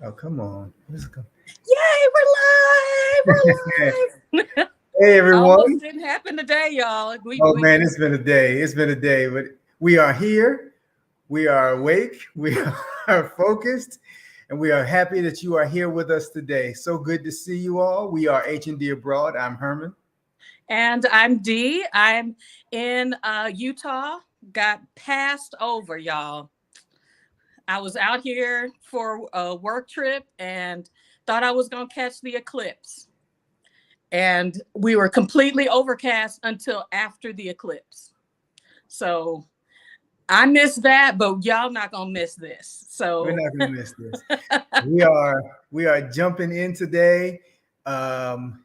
Oh, come on. Yay, we're live. We're live. Hey, Almost everyone. didn't happen today, y'all. Oh, man, it's been a day. It's been a day, but we are here. We are awake. We are focused, and we are happy that you are here with us today. So good to see you all. We are H&D Abroad. I'm Herman. And I'm Dee. I'm in Utah. Got passed over, y'all. I was out here for a work trip and thought I was going to catch the eclipse. And we were completely overcast until after the eclipse. So I missed that, but y'all not going to miss this. We're So not going to miss this. We are jumping in today. Um,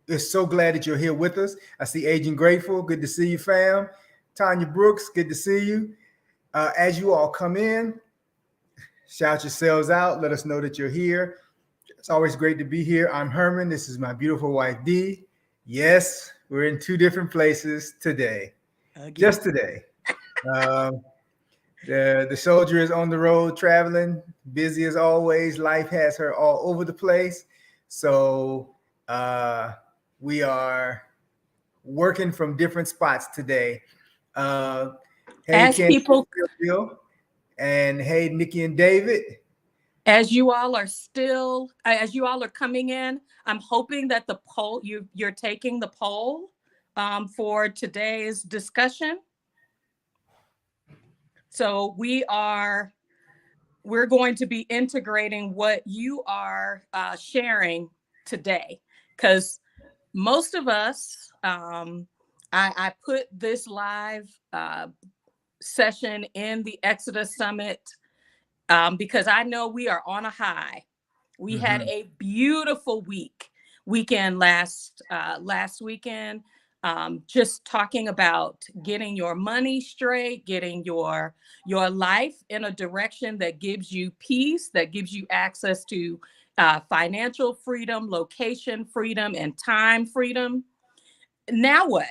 we're so glad that you're here with us. I see Agent Grateful. Good to see you, fam. Tanya Brooks. Good to see you. As you all come in, shout yourselves out. Let us know that you're here. It's always great to be here. I'm Herman. This is my beautiful wife, Dee. Yes, we're in two different places today, again. just today. Um, the soldier is on the road traveling, busy as always. Life has her all over the place. So uh, we are working from different spots today. Uh, hey, As Ken, people and hey, Nikki and David. as you all are coming in, I'm hoping that the poll you're taking the poll for today's discussion. So we're going to be integrating what you are sharing today, because most of us, I put this live session in the Exodus Summit because I know we are on a high. We had Mhm. a beautiful weekend last weekend. Just talking about getting your money straight, getting your life in a direction that gives you peace, that gives you access to financial freedom, location freedom, and time freedom. Now what?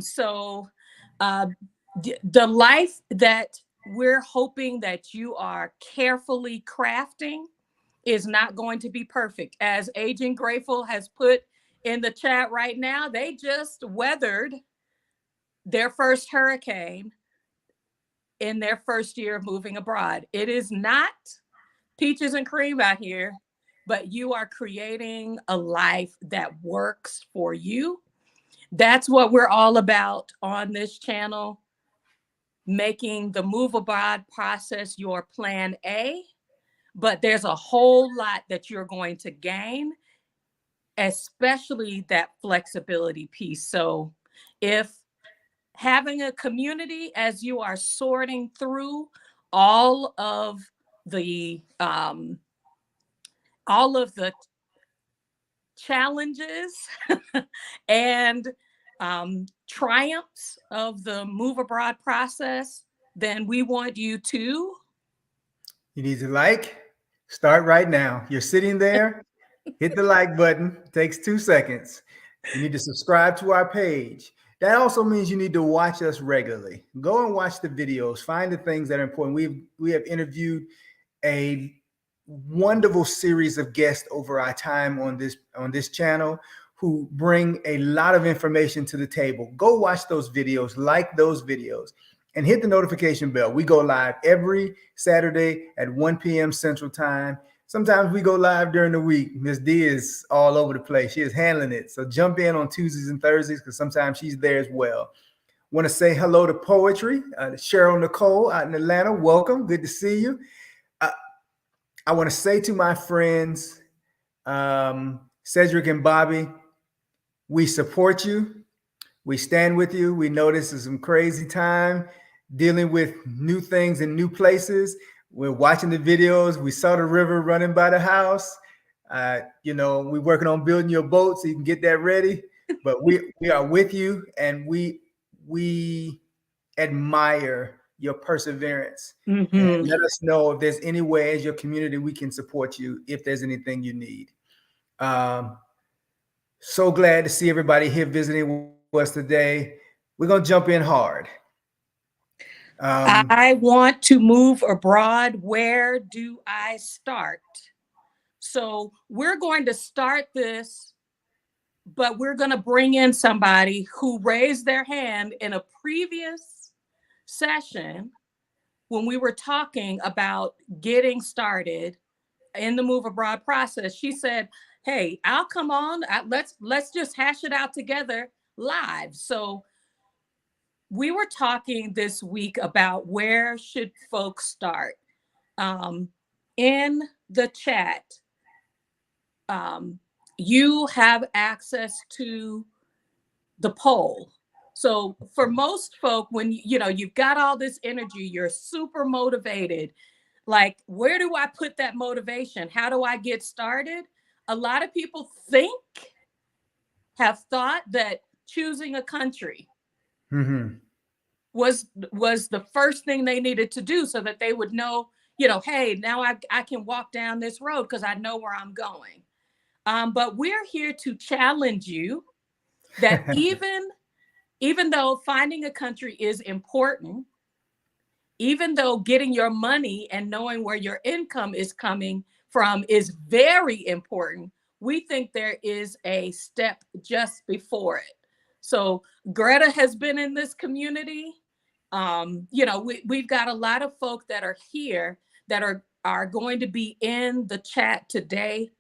So uh, the life that we're hoping that you are carefully crafting is not going to be perfect. As Agent Grateful has put in the chat right now, they just weathered their first hurricane in their first year of moving abroad. It is not peaches and cream out here, but you are creating a life that works for you. That's what we're all about on this channel, making the move abroad process your plan A. But there's a whole lot that you're going to gain, especially that flexibility piece. So if having a community as you are sorting through all of the um, all of the challenges and triumphs of the move abroad process, then we want you to You need to start right now. You're sitting there, hit the like button. It takes 2 seconds. You need to subscribe to our page. That also means you need to watch us regularly. Go and watch the videos. Find the things that are important. We have interviewed a wonderful series of guests over our time on this channel who bring a lot of information to the table. Go watch those videos, like those videos, and hit the notification bell. We go live every Saturday at 1 p.m. Central Time. Sometimes we go live during the week. Miss D is all over the place. She is handling it. So jump in on Tuesdays and Thursdays because sometimes she's there as well. Want to say hello to Poetry, Cheryl Nicole out in Atlanta. Welcome. Good to see you. Uh, I want to say to my friends, Cedric and Bobby, we support you. We stand with you. We know this is some crazy time dealing with new things in new places. We're watching the videos. We saw the river running by the house. We're working on building your boat so you can get that ready. But we are with you, and we admire your perseverance. And mhm. let us know if there's any way as your community we can support you if there's anything you need. Um, so glad to see everybody here visiting with us today. We're gonna jump in hard. I want to move abroad. Where do I start? So we're going to start this, but we're going to bring in somebody who raised their hand in a previous session when we were talking about getting started in the move abroad process. She said, "Hey, I'll come on. Let's just hash it out together live." So we were talking this week about where should folks start. In the chat, you have access to the poll. So for most folk, when you've got all this energy, you're super motivated. Like, where do I put that motivation? How do I get started? A lot of people have thought that choosing a country was the first thing they needed to do so that they would know, hey, now I can walk down this road because I know where I'm going. But we're here to challenge you that even though finding a country is important, even though getting your money and knowing where your income is coming from is very important, we think there is a step just before it. So Greta has been in this community. We've got a lot of folk that are here that are going to be in the chat today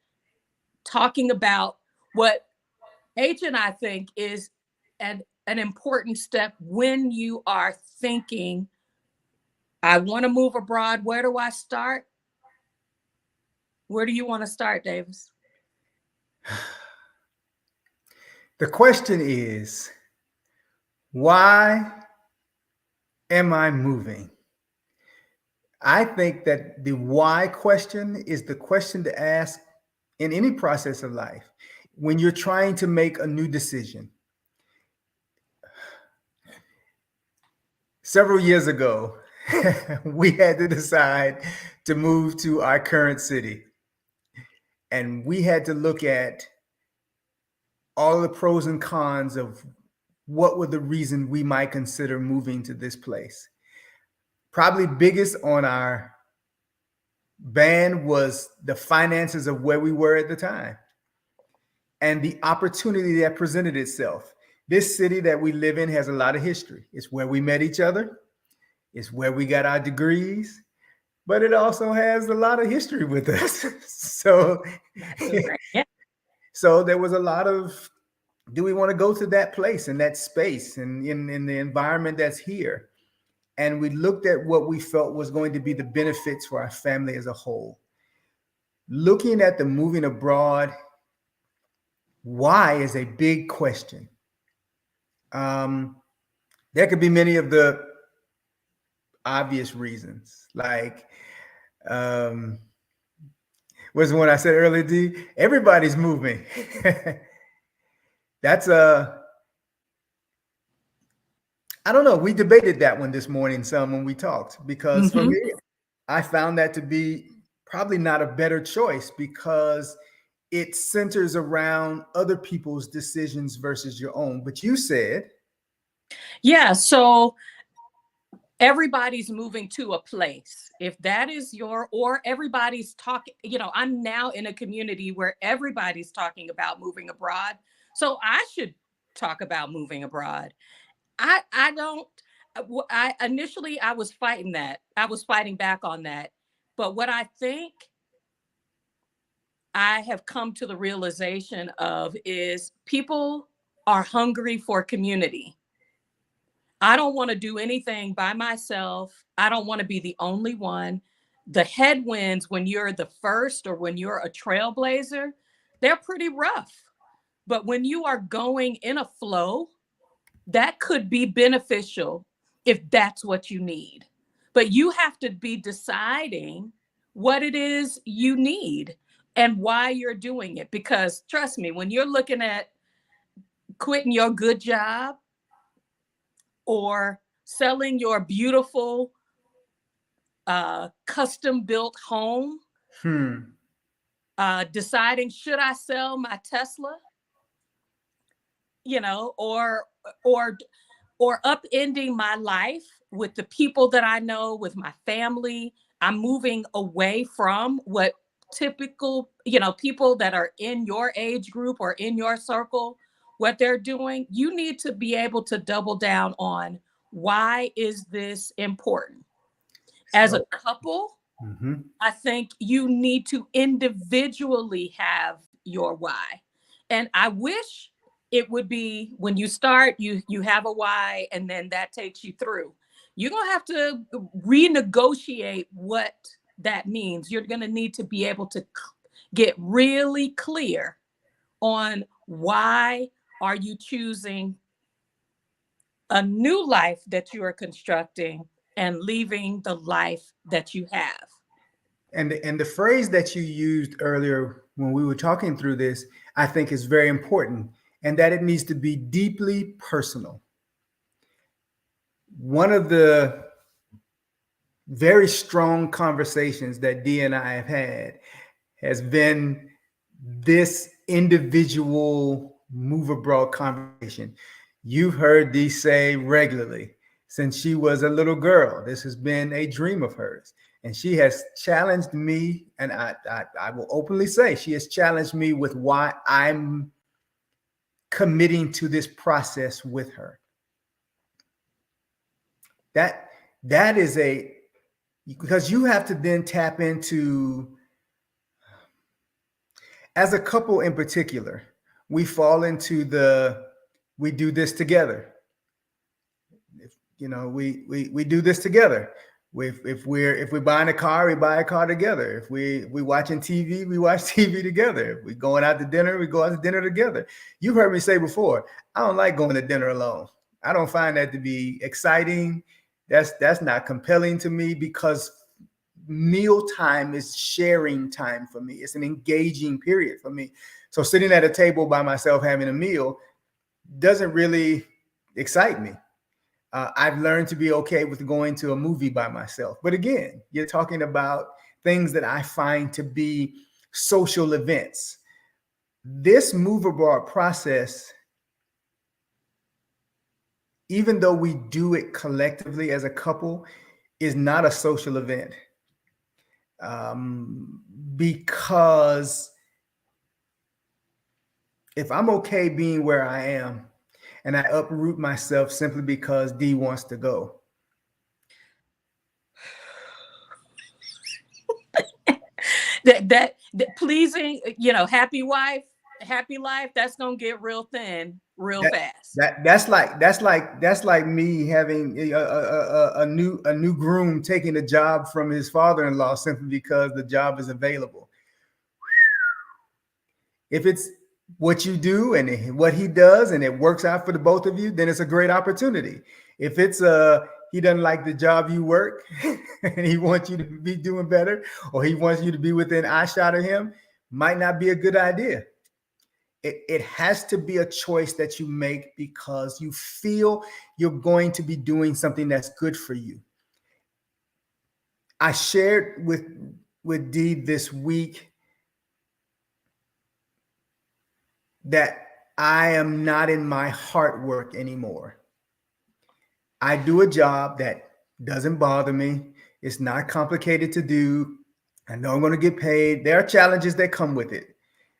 talking about what H and I think is an important step when you are thinking, I want to move abroad. Where do I start? Where do you want to start, Davis? The question is, why am I moving? I think that the why question is the question to ask in any process of life. When you're trying to make a new decision. Several years ago, we had to decide to move to our current city. And we had to look at all the pros and cons of what were the reason we might consider moving to this place. Probably biggest on our band was the finances of where we were at the time and the opportunity that presented itself. This city that we live in has a lot of history. It's where we met each other. It's where we got our degrees, but it also has a lot of history with us. So, yeah. So there was a lot of, do we want to go to that place and that space and in the environment that's here? And we looked at what we felt was going to be the benefits for our family as a whole. Looking at the moving abroad, why is a big question. There could be many of the obvious reasons, like was the one I said earlier, D, everybody's moving. That's I don't know. We debated that one this morning some when we talked, because for me, I found that to be probably not a better choice because it centers around other people's decisions versus your own. But you said. Yeah, so everybody's moving to a place. If that is or everybody's talking, I'm now in a community where everybody's talking about moving abroad. So I should talk about moving abroad. I initially I was fighting that. I was fighting back on that. But what I think I have come to the realization of is people are hungry for community. I don't want to do anything by myself. I don't want to be the only one. The headwinds when you're the first or when you're a trailblazer, they're pretty rough. But when you are going in a flow, that could be beneficial if that's what you need. But you have to be deciding what it is you need and why you're doing it. Because trust me, when you're looking at quitting your good job or selling your beautiful custom built home, deciding, should I sell my Tesla? or upending my life with the people that I know, with my family. I'm moving away from what typical, people that are in your age group or in your circle, what they're doing. You need to be able to double down on, why is this important? As a So, couple, mhm. I think you need to individually have your why. And I wish it would be, when you start, you have a why, and then that takes you through. You're going to have to renegotiate what that means. You're going to need to be able to get really clear on, why are you choosing a new life that you are constructing and leaving the life that you have. And the phrase that you used earlier when we were talking through this, I think is very important, and that it needs to be deeply personal. One of the very strong conversations that Dee and I have had has been this individual move abroad conversation. You've heard Dee say regularly, since she was a little girl, this has been a dream of hers. And she has challenged me, and I will openly say she has challenged me with why I'm committing to this process with her. That is because you have to then tap into, as a couple in particular, we fall into we do this together. We do this together. If we're buying a car, we buy a car together. If we watching TV, we watch TV together. If we're going out to dinner, we go out to dinner together. You've heard me say before, I don't like going to dinner alone. I don't find that to be exciting. That's not compelling to me, because meal time is sharing time for me. It's an engaging period for me. So sitting at a table by myself having a meal doesn't really excite me. I've learned to be okay with going to a movie by myself. But again, you're talking about things that I find to be social events. This move abroad process, even though we do it collectively as a couple, is not a social event. Because if I'm okay being where I am, and I uproot myself simply because Dee wants to go, that pleasing, happy wife, happy life, that's gonna get real thin real fast. That's like me having a new groom taking a job from his father-in-law simply because the job is available. If it's what you do and what he does and it works out for the both of you, then it's a great opportunity. If it's he doesn't like the job you work and he wants you to be doing better, or he wants you to be within eyeshot of him, might not be a good idea. It has to be a choice that you make because you feel you're going to be doing something that's good for you. I shared with Dee this week that I am not in my heart work anymore. I do a job that doesn't bother me. It's not complicated to do. I know I'm going to get paid. There are challenges that come with it.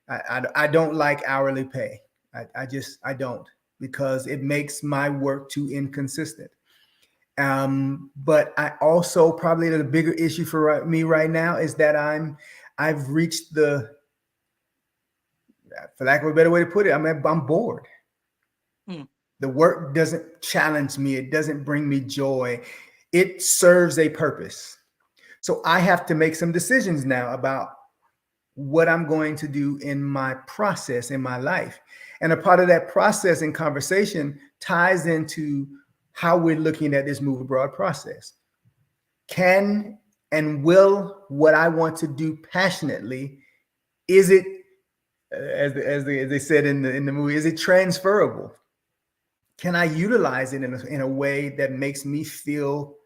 I don't like hourly pay. I don't, because it makes my work too inconsistent. But I also, probably the bigger issue for me right now is that I've reached for lack of a better way to put it, I'm bored. The work doesn't challenge me. It doesn't bring me joy. It serves a purpose. So I have to make some decisions now about what I'm going to do in my process in my life. And a part of that process and conversation ties into how we're looking at this move abroad process. Can and will what I want to do passionately, is it, as they said in the movie, is it transferable? Can I utilize it in a way that makes me feel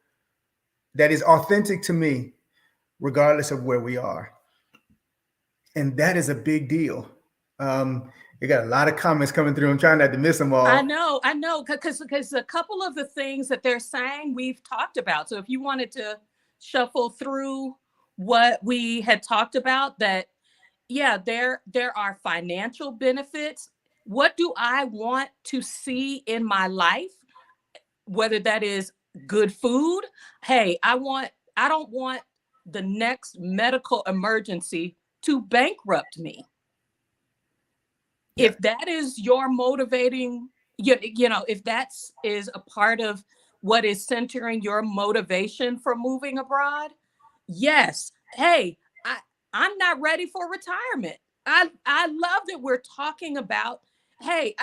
that is authentic to me, regardless of where we are? And that is a big deal. You got a lot of comments coming through. I'm trying not to miss them I all. know, because a couple of the things that they're saying we've talked about. So if you wanted to shuffle through what we had talked about, that yeah, there are financial benefits. What do I want to see in my life? Whether that is good food. Hey, I don't want the next medical emergency to bankrupt me. Yeah. If that is your motivating, if that's is a part of what is centering your motivation for moving abroad, yes. Hey, I'm not ready for retirement. I love that we're talking about, hey,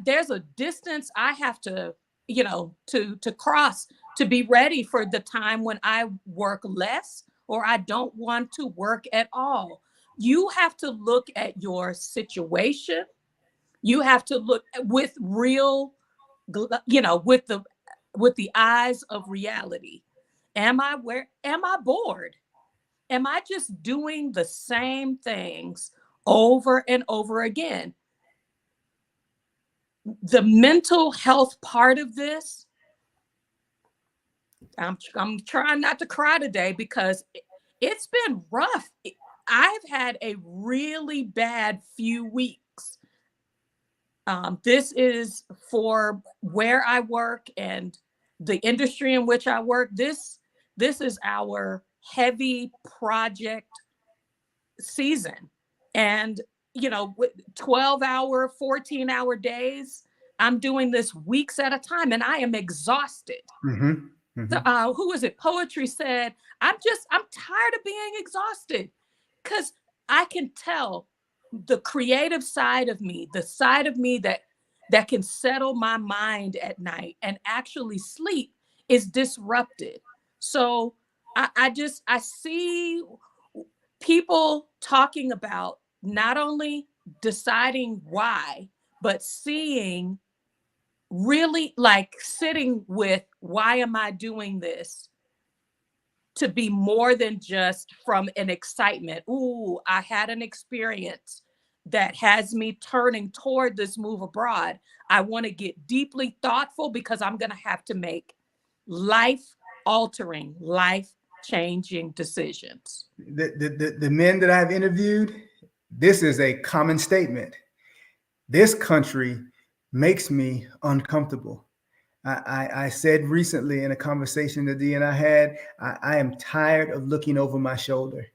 there's a distance I have to, to cross to be ready for the time when I work less or I don't want to work at all. You have to look at your situation. You have to look with real, with the eyes of reality. Am I bored? Am I just doing the same things over and over again? The mental health part of this, I'm trying not to cry today because it's been rough. I've had a really bad few weeks. This is for where I work and the industry in which I work. This is our heavy project season. And, 12-hour, 14-hour days, I'm doing this weeks at a time and I am exhausted. Mm-hmm. So, Mm-hmm. who was it? Poetry said, I'm tired of being exhausted because I can tell the creative side of me, the side of me that can settle my mind at night and actually sleep is disrupted. So I see people talking about not only deciding why, but seeing really like sitting with why am I doing this to be more than just from an excitement. Ooh, I had an experience that has me turning toward this move abroad. I want to get deeply thoughtful because I'm going to have to make life altering, life changing decisions. The men that I've interviewed, this is a common statement. This country makes me uncomfortable. I said recently in a conversation that Dee and I had, I am tired of looking over my shoulder.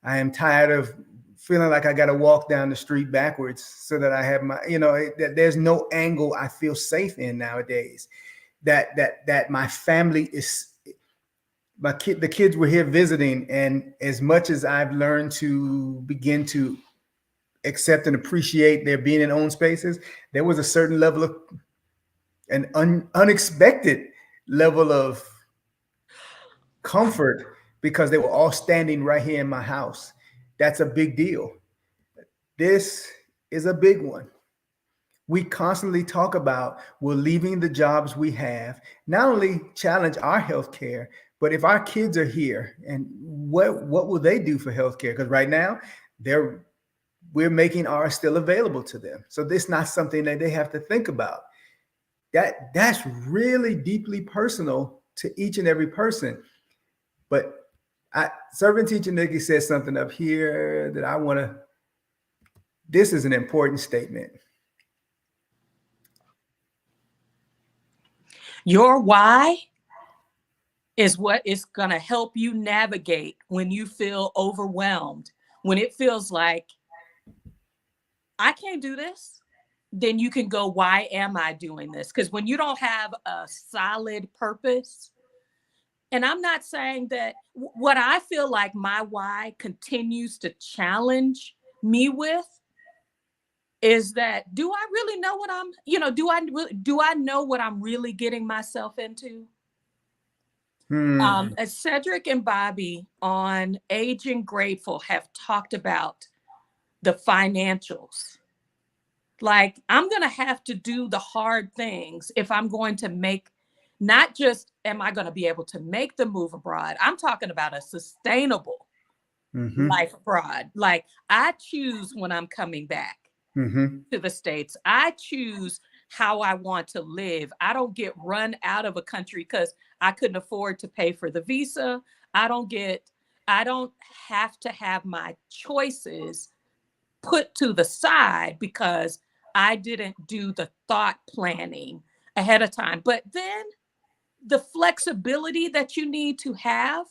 I am tired of feeling like I got to walk down the street backwards so that I have my, that there's no angle I feel safe in nowadays. That my family is the kids were here visiting, and as much as I've learned to begin to accept and appreciate their being in own spaces, there was a certain level of an unexpected level of comfort because they were all standing right here in my house. That's a big deal. This is a big one. We constantly talk about we're leaving the jobs we have, not only challenge our healthcare, but if our kids are here, and what will they do for healthcare? Because right now, we're making ours still available to them. So this is not something that they have to think about. That's really deeply personal to each and every person. But Servant Teacher Nikki says something up here that I want to. This is an important statement. Your why is what is going to help you navigate when you feel overwhelmed, when it feels like I can't do this. Then you can go, why am I doing this? Because when you don't have a solid purpose, and I'm not saying that what I feel like my why continues to challenge me with is that do I really know what I'm, do I know what I'm really getting myself into? As Cedric and Bobby on Aging Grateful have talked about the financials. Like, I'm going to have to do the hard things if I'm going to make, not just am I going to be able to make the move abroad, I'm talking about a sustainable life abroad. Like, I choose when I'm coming back. to the States. I choose how I want to live. I don't get run out of a country because I couldn't afford to pay for the visa. I don't have to have my choices put to the side because I didn't do the thought planning ahead of time. But then the flexibility that you need to have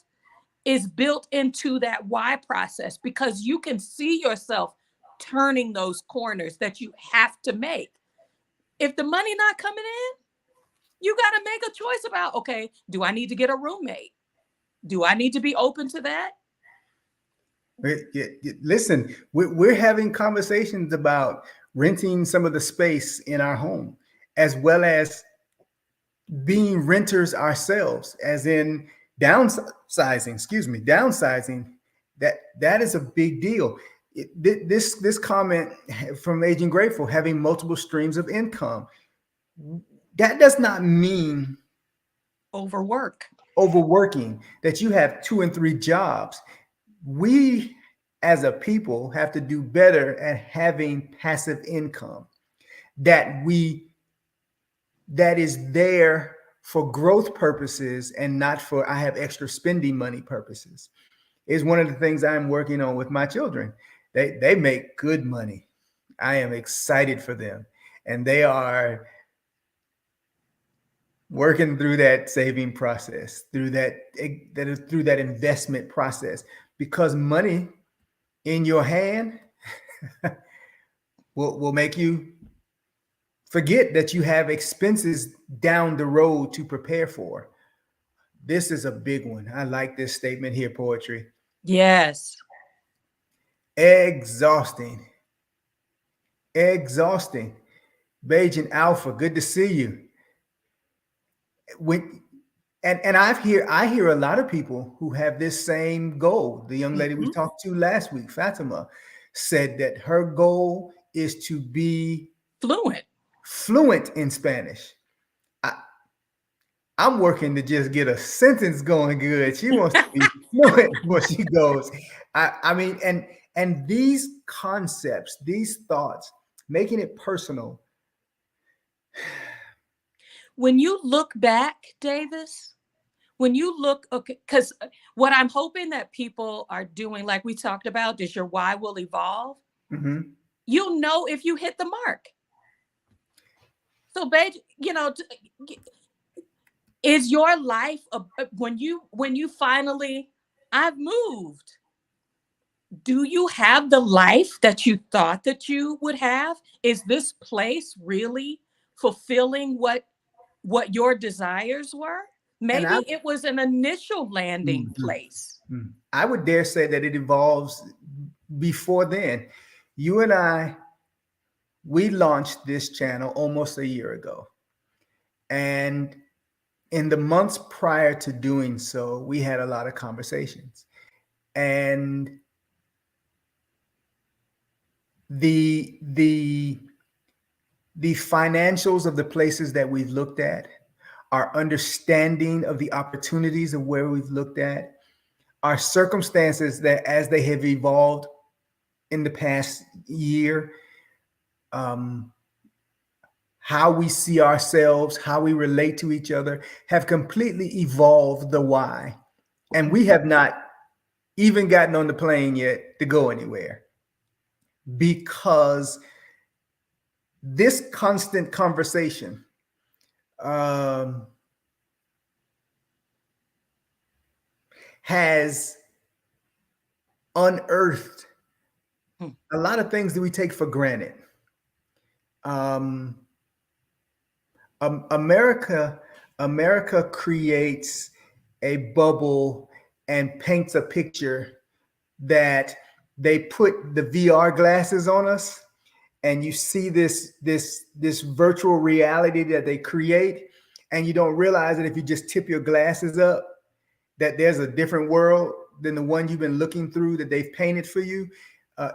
is built into that why process, because you can see yourself turning those corners that you have to make. If the money not coming in, you got to make a choice about, okay, do I need to get a roommate? Do I need to be open to that? Listen, we're having conversations about renting some of the space in our home, as well as being renters ourselves, as in downsizing. That is a big deal. This comment from Agent Grateful, having multiple streams of income, that does not mean overworking, that you have 2 and 3 jobs. We as a people have to do better at having passive income that is there for growth purposes and not for I have extra spending money purposes. Is one of the things I'm working on with my children. They make good money. I am excited for them, and they are working through that saving process, through that investment process, because money in your hand will make you forget that you have expenses down the road to prepare for. This is a big one. I like this statement here, Poetry. Yes. Exhausting. Beijing Alpha, good to see you. I hear a lot of people who have this same goal. The young lady we talked to last week, Fatima, said that her goal is to be fluent in Spanish. I'm working to just get a sentence going good. She wants to be fluent before she goes. I mean, and these concepts, these thoughts, making it personal. When you look back, Davis, because what I'm hoping that people are doing, like we talked about, is your why will evolve. You'll know if you hit the mark. So, babe, is your life when you finally, I've moved, do you have the life that you thought that you would have? Is this place really fulfilling what your desires were? Maybe it was an initial landing place. I would dare say that it evolves before then. You and I, we launched this channel almost a year ago. And in the months prior to doing so, we had a lot of conversations. And the financials of the places that we've looked at, our understanding of the opportunities of where we've looked at, our circumstances that as they have evolved in the past year, how we see ourselves, how we relate to each other, have completely evolved the why. And we have not even gotten on the plane yet to go anywhere, because this constant conversation has unearthed a lot of things that we take for granted. America creates a bubble and paints a picture that they put the VR glasses on us, and you see this virtual reality that they create, and you don't realize that if you just tip your glasses up, that there's a different world than the one you've been looking through that they've painted for you.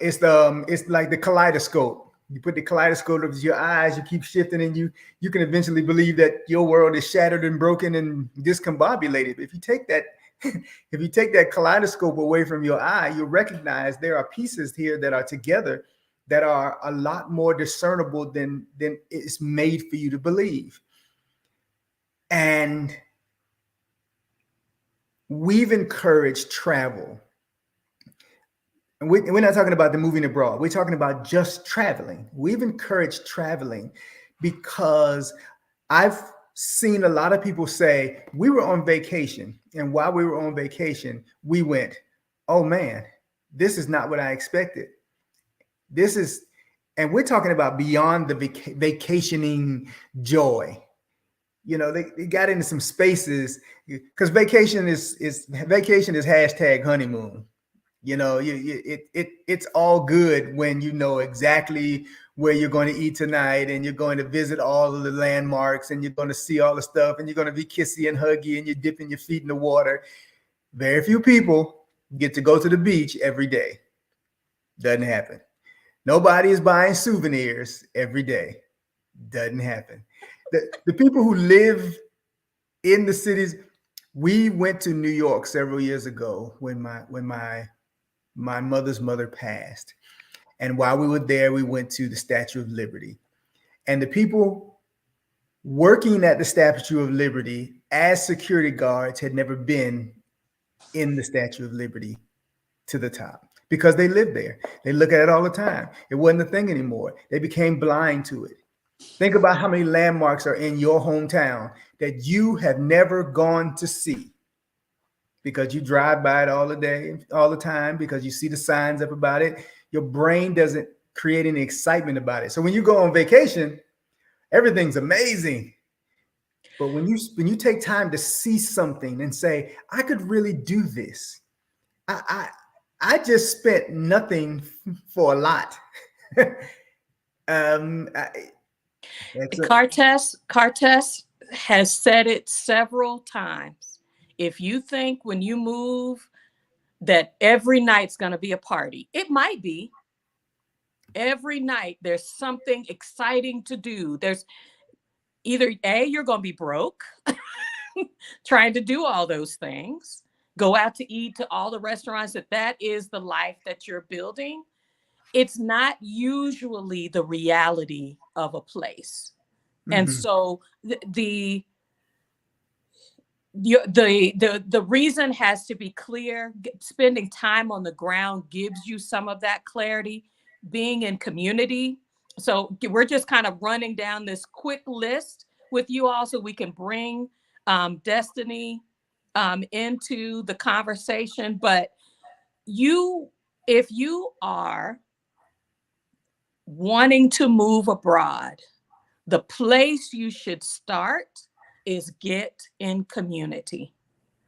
It's like the kaleidoscope. You put the kaleidoscope over your eyes, you keep shifting, and you can eventually believe that your world is shattered and broken and discombobulated. But if you take that kaleidoscope away from your eye, you'll recognize there are pieces here that are together that are a lot more discernible than it's made for you to believe. And we've encouraged travel. And we're not talking about the moving abroad. We're talking about just traveling. We've encouraged traveling because I've seen a lot of people say, we were on vacation. And while we were on vacation, we went, oh man, this is not what I expected. And we're talking about beyond the vacationing joy. You know, they got into some spaces because vacation is hashtag honeymoon. You know, it's all good when you know exactly where you're going to eat tonight, and you're going to visit all of the landmarks, and you're going to see all the stuff, and you're going to be kissy and huggy, and you're dipping your feet in the water. Very few people get to go to the beach every day. Doesn't happen. Nobody is buying souvenirs every day. Doesn't happen. The people who live in the cities, we went to New York several years ago when my mother's mother passed. And while we were there, we went to the Statue of Liberty. And the people working at the Statue of Liberty as security guards had never been in the Statue of Liberty to the top because they live there. They look at it all the time. It wasn't a thing anymore. They became blind to it. Think about how many landmarks are in your hometown that you have never gone to see because you drive by it all the day, all the time, because you see the signs up about it. Your brain doesn't create any excitement about it. So when you go on vacation, everything's amazing. But when you take time to see something and say, I could really do this. I just spent nothing for a lot. Cartes has said it several times. If you think when you move that every night's going to be a party, it might be. Every night there's something exciting to do. There's either you're going to be broke trying to do all those things, go out to eat to all the restaurants, that is the life that you're building. It's not usually the reality of a place. Mm-hmm. And so the reason has to be clear. Spending time on the ground gives you some of that clarity. Being in community. So we're just kind of running down this quick list with you all so we can bring Destiny into the conversation. But if you are wanting to move abroad, the place you should start is get in community.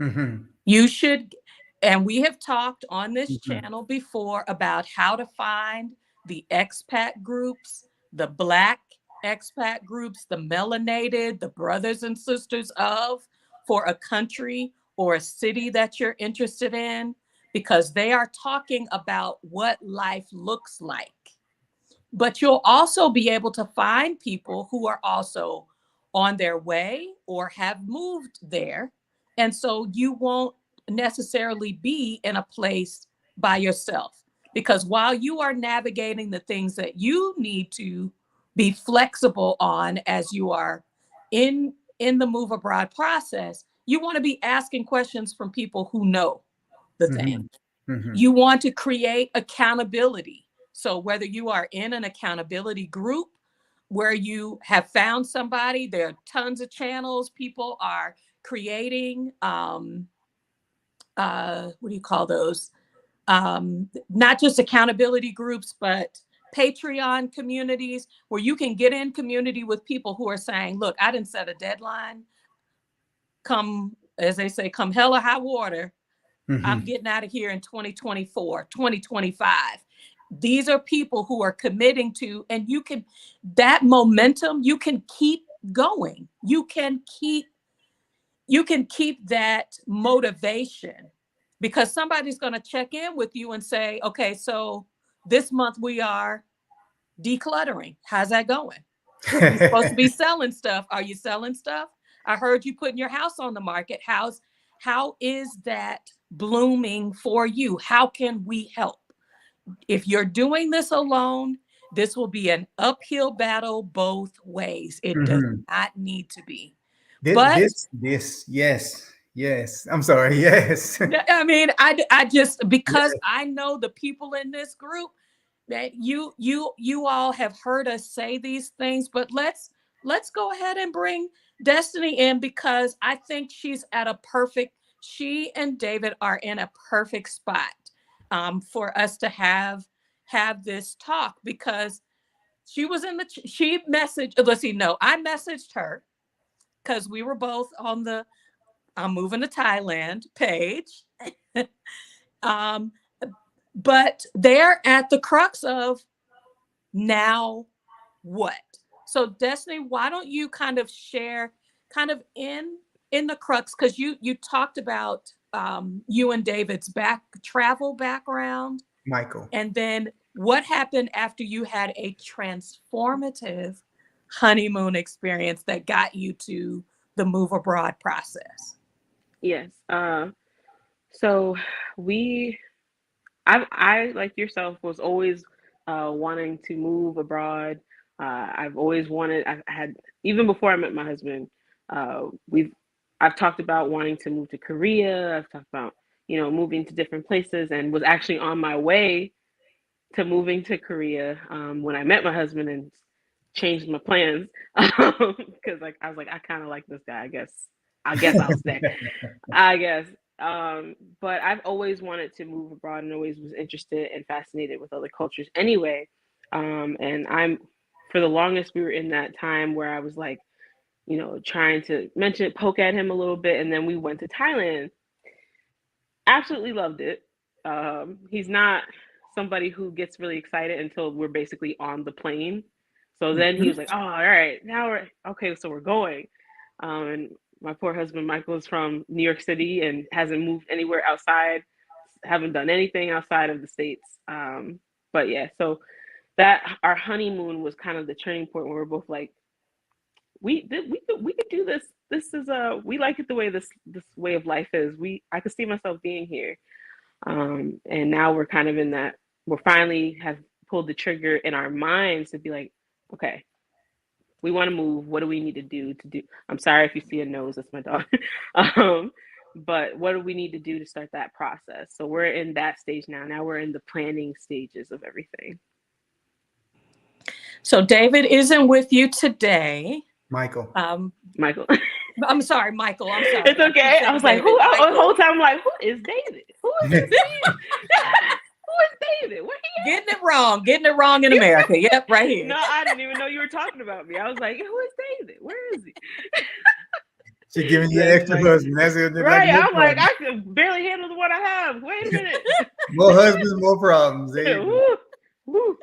Mm-hmm. You should, and we have talked on this channel before about how to find the expat groups, the Black expat groups, the melanated, the brothers and sisters of, for a country or a city that you're interested in, because they are talking about what life looks like. But you'll also be able to find people who are also on their way or have moved there. And so you won't necessarily be in a place by yourself, because while you are navigating the things that you need to be flexible on as you are in the move abroad process, you want to be asking questions from people who know the thing. Mm-hmm. You want to create accountability. So whether you are in an accountability group where you have found somebody, there are tons of channels. People are creating, what do you call those? Not just accountability groups, but Patreon communities where you can get in community with people who are saying, look, I didn't set a deadline. Come, as they say, come hell or high water. Mm-hmm. I'm getting out of here in 2024, 2025. These are people who are committing to, and you can, that momentum, you can keep going. You can keep that motivation, because somebody's going to check in with you and say, okay, so this month we are decluttering. How's that going? You're supposed to be selling stuff. Are you selling stuff? I heard you putting your house on the market. How is that blooming for you? How can we help? If you're doing this alone, This will be an uphill battle both ways. It does Mhm. not need to be. This, But yes, yes. I'm sorry. Yes. I mean, I just, because Yes. I know the people in this group, that you all have heard us say these things, but let's go ahead and bring Destiny in, because I think she and David are in a perfect spot for us to have this talk, because she was in the she messaged, let's see, no, I messaged her because we were both on the I'm moving to Thailand page. um, but they're at the crux of now what? So Destiny, why don't you kind of share kind of in the crux, because you talked about you and David's travel background, Michael. and then what happened after you had a transformative honeymoon experience that got you to the move abroad process. Yes. So we, I like yourself was always wanting to move abroad. I've always wanted. I had even before I met my husband. We've I've talked about wanting to move to Korea. I've talked about moving to different places, and was actually on my way to moving to Korea when I met my husband and changed my plans because like I was like I kind of like this guy. I guess I'll stay. I guess. But I've always wanted to move abroad and always was interested and fascinated with other cultures anyway. And for the longest, we were in that time where I was like, trying to poke at him a little bit. And then we went to Thailand. Absolutely loved it. He's not somebody who gets really excited until we're basically on the plane. So then he was like, oh, all right, now we're okay. So we're going. And my poor husband Michael is from New York City and hasn't moved anywhere outside, haven't done anything outside of the States. But yeah, so that our honeymoon was kind of the turning point where we're both like, we could do this. This is we like it the way this way of life is. I could see myself being here. And now we're kind of in that. We're finally have pulled the trigger in our minds to be like, okay, we want to move. What do we need to do to do? I'm sorry if you see a nose, that's my dog. But what do we need to do to start that process? So we're in that stage now. Now we're in the planning stages of everything. So David isn't with you today. Michael. Michael. I'm sorry, Michael. I'm sorry. It's okay. I was like, who? The whole time I'm like, who is David? Who is this? Who is David? Where he at? Getting it wrong in America. Yep, right here. No, I didn't even know you were talking about me. I was like, who is David? Where is he? She's giving you an extra husband. That's it. Right. I'm like, I can barely handle the one I have. Wait a minute. More husbands, more problems. Woo.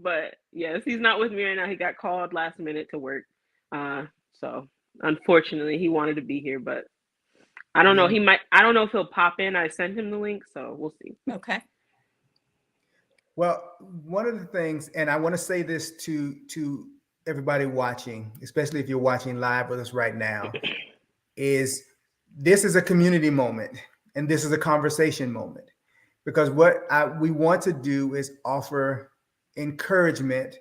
But yes, he's not with me right now. He got called last minute to work. So unfortunately he wanted to be here, but I don't know. I don't know if he'll pop in. I sent him the link, so we'll see. Okay. Well, one of the things, and I want to say this to everybody watching, especially if you're watching live with us right now, is this is a community moment and this is a conversation moment, because what we want to do is offer encouragement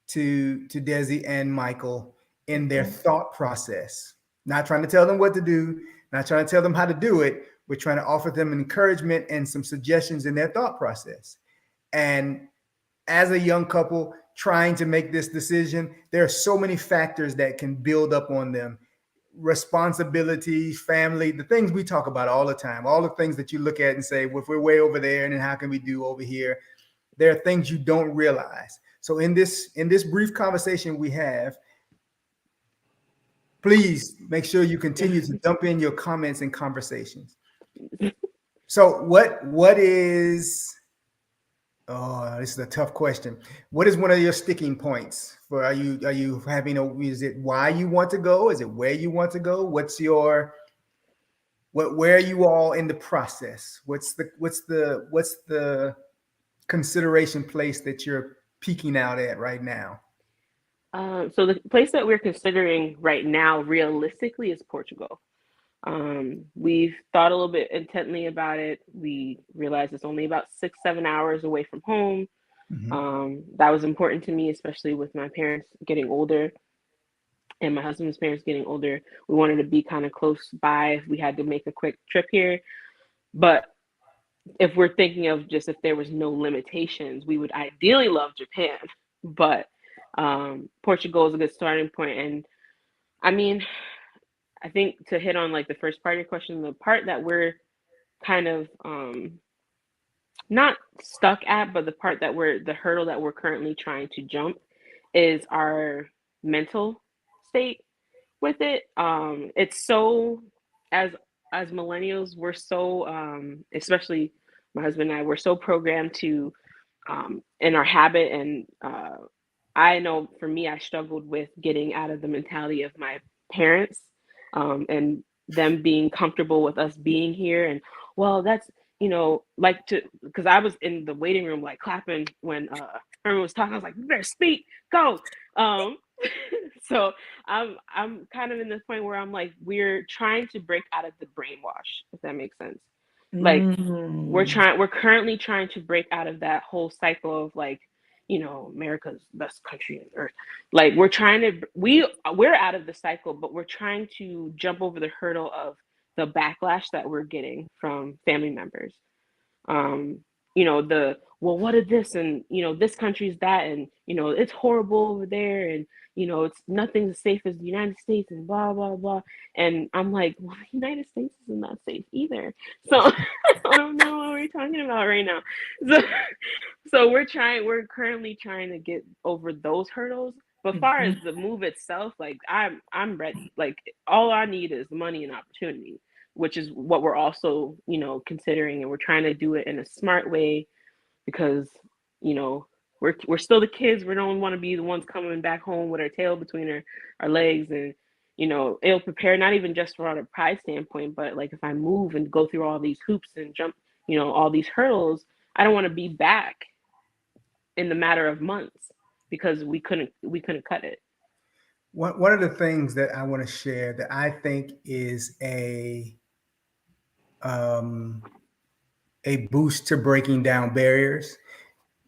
to Desi and Michael in their thought process. Not trying to tell them what to do, not trying to tell them how to do it. We're trying to offer them encouragement and some suggestions in their thought process. And as a young couple trying to make this decision, there are so many factors that can build up on them. Responsibility, family, the things we talk about all the time, all the things that you look at and say, well, if we're way over there, and then how can we do over here? There are things you don't realize. So in this brief conversation we have, please make sure you continue to dump in your comments and conversations. So what is, oh, this is a tough question. What is one of your sticking points for, are you having is it why you want to go? Is it where you want to go? Where are you all in the process? What's the consideration place that you're peeking out at right now? So the place that we're considering right now, realistically, is Portugal. We've thought a little bit intently about it. We realize it's only about 6-7 hours away from home. That was important to me, especially with my parents getting older and my husband's parents getting older. We wanted to be kind of close by if we had to make a quick trip here. But if we're thinking of just if there was no limitations, we would ideally love Japan. But Portugal is a good starting point. And I mean, I think to hit on like the first part of your question, the part that we're kind of not stuck at, but the part that the hurdle that we're currently trying to jump is our mental state with it. It's so, as millennials, we're so, especially my husband and I, we're so programmed to in our habit. And I know for me, I struggled with getting out of the mentality of my parents, and them being comfortable with us being here. And well, that's, like, because I was in the waiting room like clapping when Herman was talking. I was like, you better speak, go. So I'm kind of in this point where I'm like, we're trying to break out of the brainwash, if that makes sense. Like we're currently trying to break out of that whole cycle of like, America's best country on earth. Like we're out of the cycle, but we're trying to jump over the hurdle of the backlash that we're getting from family members. What is this, and this country's that, and it's horrible over there, and it's nothing as safe as the United States, and blah blah blah. And I'm like, well, the United States isn't that safe either. So I don't know what we're talking about right now. So we're currently trying to get over those hurdles. But as far as the move itself, like I'm ready. Like all I need is money and opportunity, which is what we're also, considering, and we're trying to do it in a smart way because, we're still the kids. We don't want to be the ones coming back home with our tail between our legs, and, it'll prepare not even just from a pride standpoint, but like if I move and go through all these hoops and jump, all these hurdles, I don't want to be back in the matter of months because we couldn't cut it. One of the things that I want to share that I think is a boost to breaking down barriers.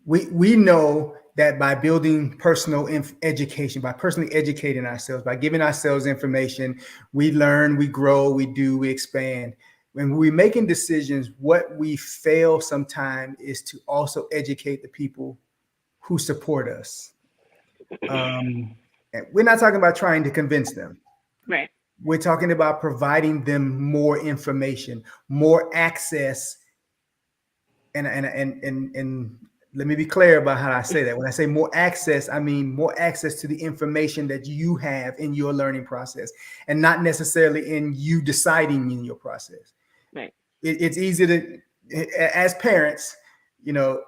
We know that by building personal education, by personally educating ourselves, by giving ourselves information, we learn, we grow, we expand. When we're making decisions, what we fail sometimes is to also educate the people who support us. We're not talking about trying to convince them. Right. We're talking about providing them more information, more access. And let me be clear about how I say that. When I say more access, I mean more access to the information that you have in your learning process, and not necessarily in you deciding in your process. Right. It's easy to, as parents, you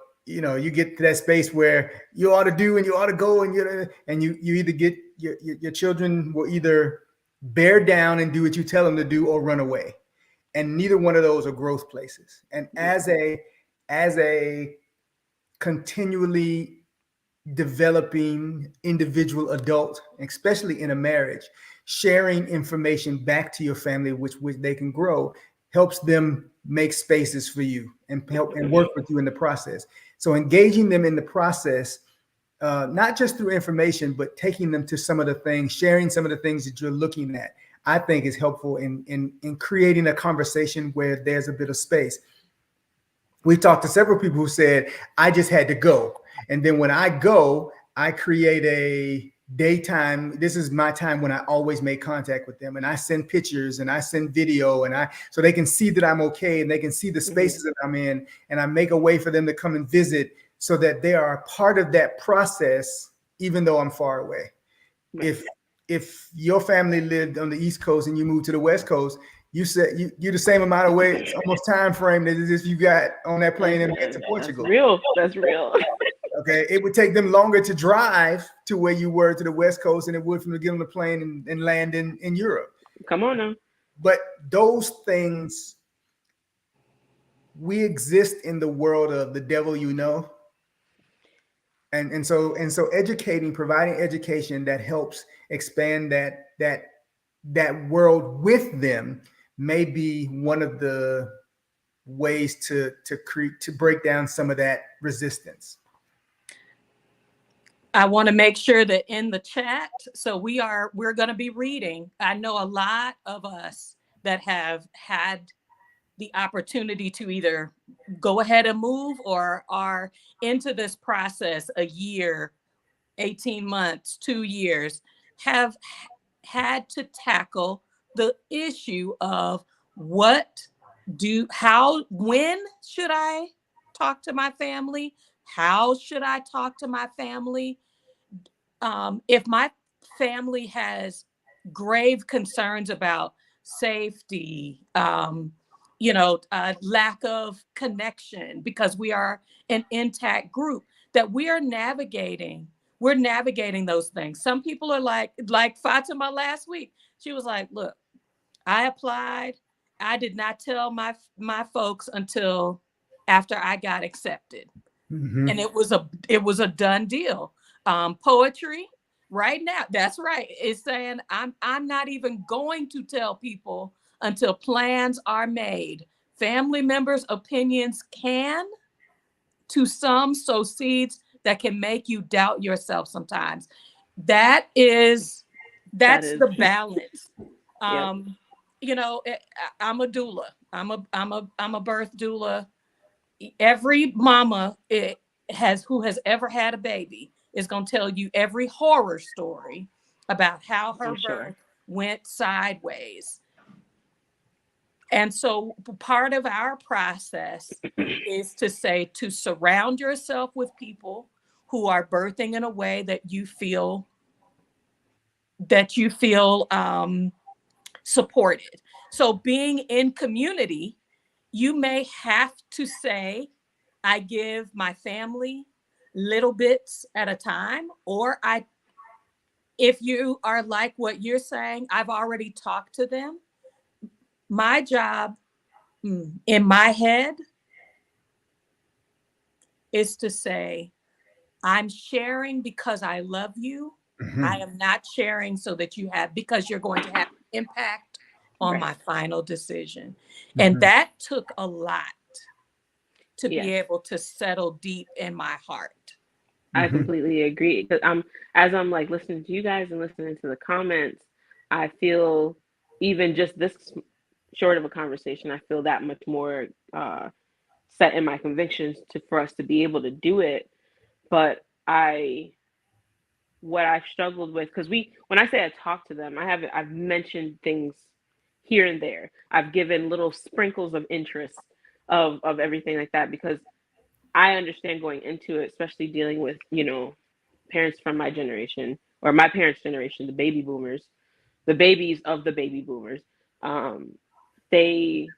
get to that space where you ought to do and you ought to go, and you either get your children will either bear down and do what you tell them to do or run away, and neither one of those are growth places. And as a continually developing individual adult, especially in a marriage, sharing information back to your family, which they can grow, helps them make spaces for you and help and work with you in the process. So engaging them in the process, not just through information, but taking them to some of the things, sharing some of the things that you're looking at, I think is helpful in creating a conversation where there's a bit of space. We talked to several people who said, I just had to go. And then when I go, I create a daytime. This is my time when I always make contact with them. And I send pictures and I send video, so they can see that I'm okay, and they can see the spaces that I'm in, and I make a way for them to come and visit so that they are a part of that process, even though I'm far away. Right. If your family lived on the East Coast and you moved to the West Coast, you said you're the same amount of weight, almost time frame that as you got on that plane and went to Portugal. That's real. Okay, it would take them longer to drive to where you were to the West Coast than it would from to get on the plane and land in Europe. Come on now. But those things, we exist in the world of the devil, and so educating, providing education that helps expand that world with them may be one of the ways to break down some of that resistance. I want to make sure that in the chat, so we're going to be reading. I know a lot of us that have had the opportunity to either go ahead and move or are into this process a year, 18 months, 2 years, have had to tackle the issue of when should I talk to my family? How should I talk to my family? If my family has grave concerns about safety, lack of connection, because we are an intact group that we're navigating those things. Some people are like Fatima last week. She was like, look, I applied. I did not tell my folks until after I got accepted. Mm-hmm. And it was a done deal. Poetry right now, that's right, is saying I'm not even going to tell people until plans are made. Family members' opinions can, to some, sow seeds that can make you doubt yourself sometimes. That's the balance. Yep. I'm a doula. I'm a birth doula. Every mama who has ever had a baby is going to tell you every horror story about how her birth went sideways. And so part of our process is to surround yourself with people who are birthing in a way that you feel supported. So being in community, you may have to say, I give my family little bits at a time, or if you are like what you're saying, I've already talked to them. My job in my head is to say, I'm sharing because I love you. Mm-hmm. I am not sharing so that because you're going to have impact on my final decision. Mm-hmm. And that took a lot to be able to settle deep in my heart. I completely agree. Because as I'm like listening to you guys and listening to the comments, I feel even just this short of a conversation, I feel that much more set in my convictions for us to be able to do it. But what I've struggled with, because when I say I talk to them, I've mentioned things here and there. I've given little sprinkles of interest of everything like that, because I understand going into it, especially dealing with, parents from my generation or my parents' generation, the baby boomers, the babies of the baby boomers. They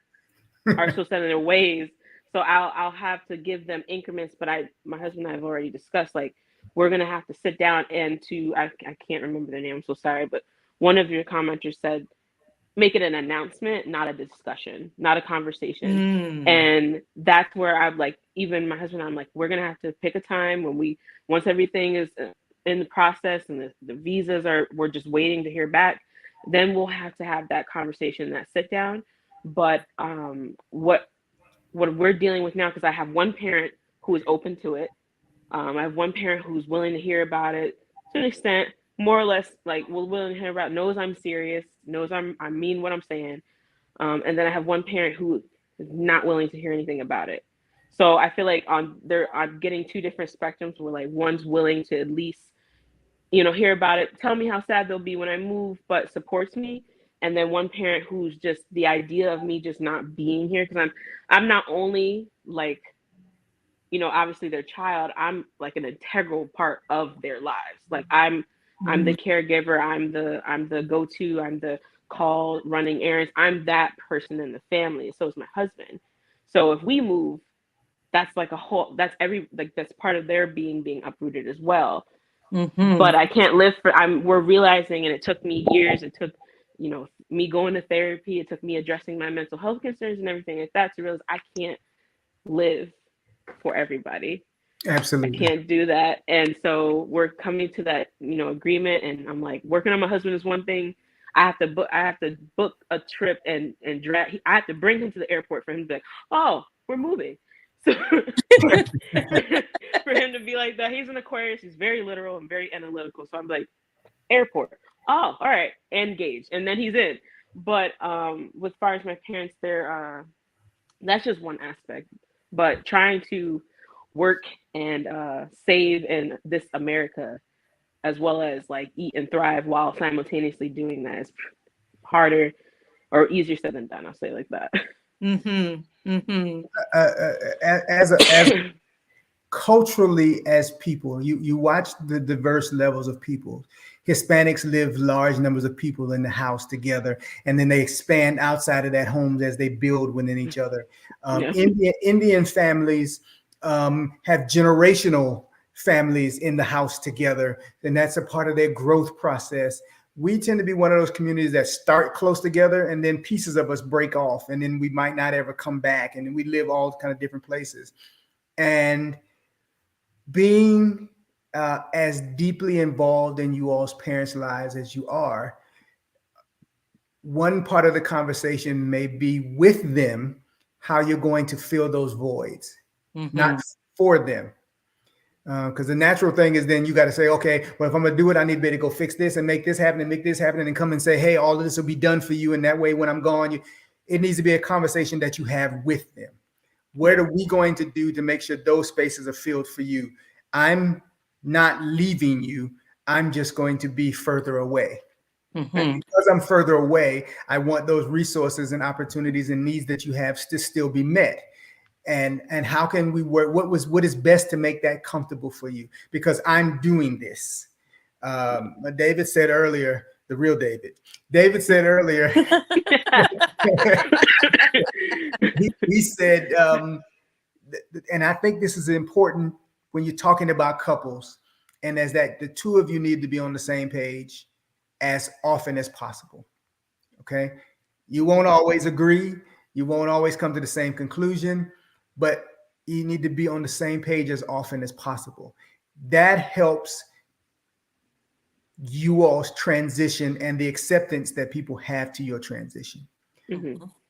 are so set in their ways. So I'll have to give them increments, but my husband and I have already discussed, like, we're going to have to sit down and I can't remember their name. I'm so sorry. But one of your commenters said, make it an announcement, not a discussion, not a conversation. And that's where I'm like, even my husband and I'm like, we're going to have to pick a time once everything is in the process and the visas we're just waiting to hear back, then we'll have to have that conversation, that sit down. But what we're dealing with now, because I have one parent who is open to it. I have one parent who's willing to hear about it to an extent, more or less, like, willing to hear about, knows I'm serious, knows I mean what I'm saying. And then I have one parent who is not willing to hear anything about it. So I feel like I'm getting two different spectrums where, like, one's willing to at least, hear about it, tell me how sad they'll be when I move, but supports me. And then one parent who's just the idea of me just not being here, because I'm not only, like, obviously their child, I'm like an integral part of their lives. Like, I'm the caregiver, I'm the go-to, I'm the call, running errands. I'm that person in the family. So is my husband. So if we move, that's like that's part of their being uprooted as well. But I can't live we're realizing, and it took me years, it took, me going to therapy, it took me addressing my mental health concerns and everything like that to realize I can't live for everybody. Absolutely. I can't do that. And so we're coming to that, agreement. And I'm like, working on my husband is one thing. I have to book a trip and I have to bring him to the airport for him to be like, oh, we're moving. So for him to be be like that. He's an Aquarius. He's very literal and very analytical. So I'm like, airport. Oh, all right, engaged, and then he's in. But as far as my parents, they're that's just one aspect. But trying to work and save in this America, as well as like eat and thrive while simultaneously doing that, is harder or easier said than done. I'll say it like that. As culturally, as people, you watch the diverse levels of people. Hispanics live large numbers of people in the house together, and then they expand outside of that homes as they build within each other. Indian families have generational families in the house together, and that's a part of their growth process. We tend to be one of those communities that start close together, and then pieces of us break off, and then we might not ever come back, and we live all kind of different places. And being as deeply involved in you all's parents' lives as you are, one part of the conversation may be with them how you're going to fill those voids, not for them. Because the natural thing is then you got to say, okay, well, if I'm going to do it, I need to be able to go fix this and make this happen and make this happen, and come and say, hey, all of this will be done for you. And that way, when I'm gone, it needs to be a conversation that you have with them. What are we going to do to make sure those spaces are filled for you? I'm not leaving you. I'm just going to be further away. And because I'm further away, I want those resources and opportunities and needs that you have to still be met. And how can we work? What is best to make that comfortable for you? Because I'm doing this. David said earlier, the real David said earlier, he said, and I think this is important when you're talking about couples, and as that the two of you need to be on the same page as often as possible. Okay. You won't always agree. You won't always come to the same conclusion, but you need to be on the same page as often as possible. That helps you all's transition and the acceptance that people have to your transition.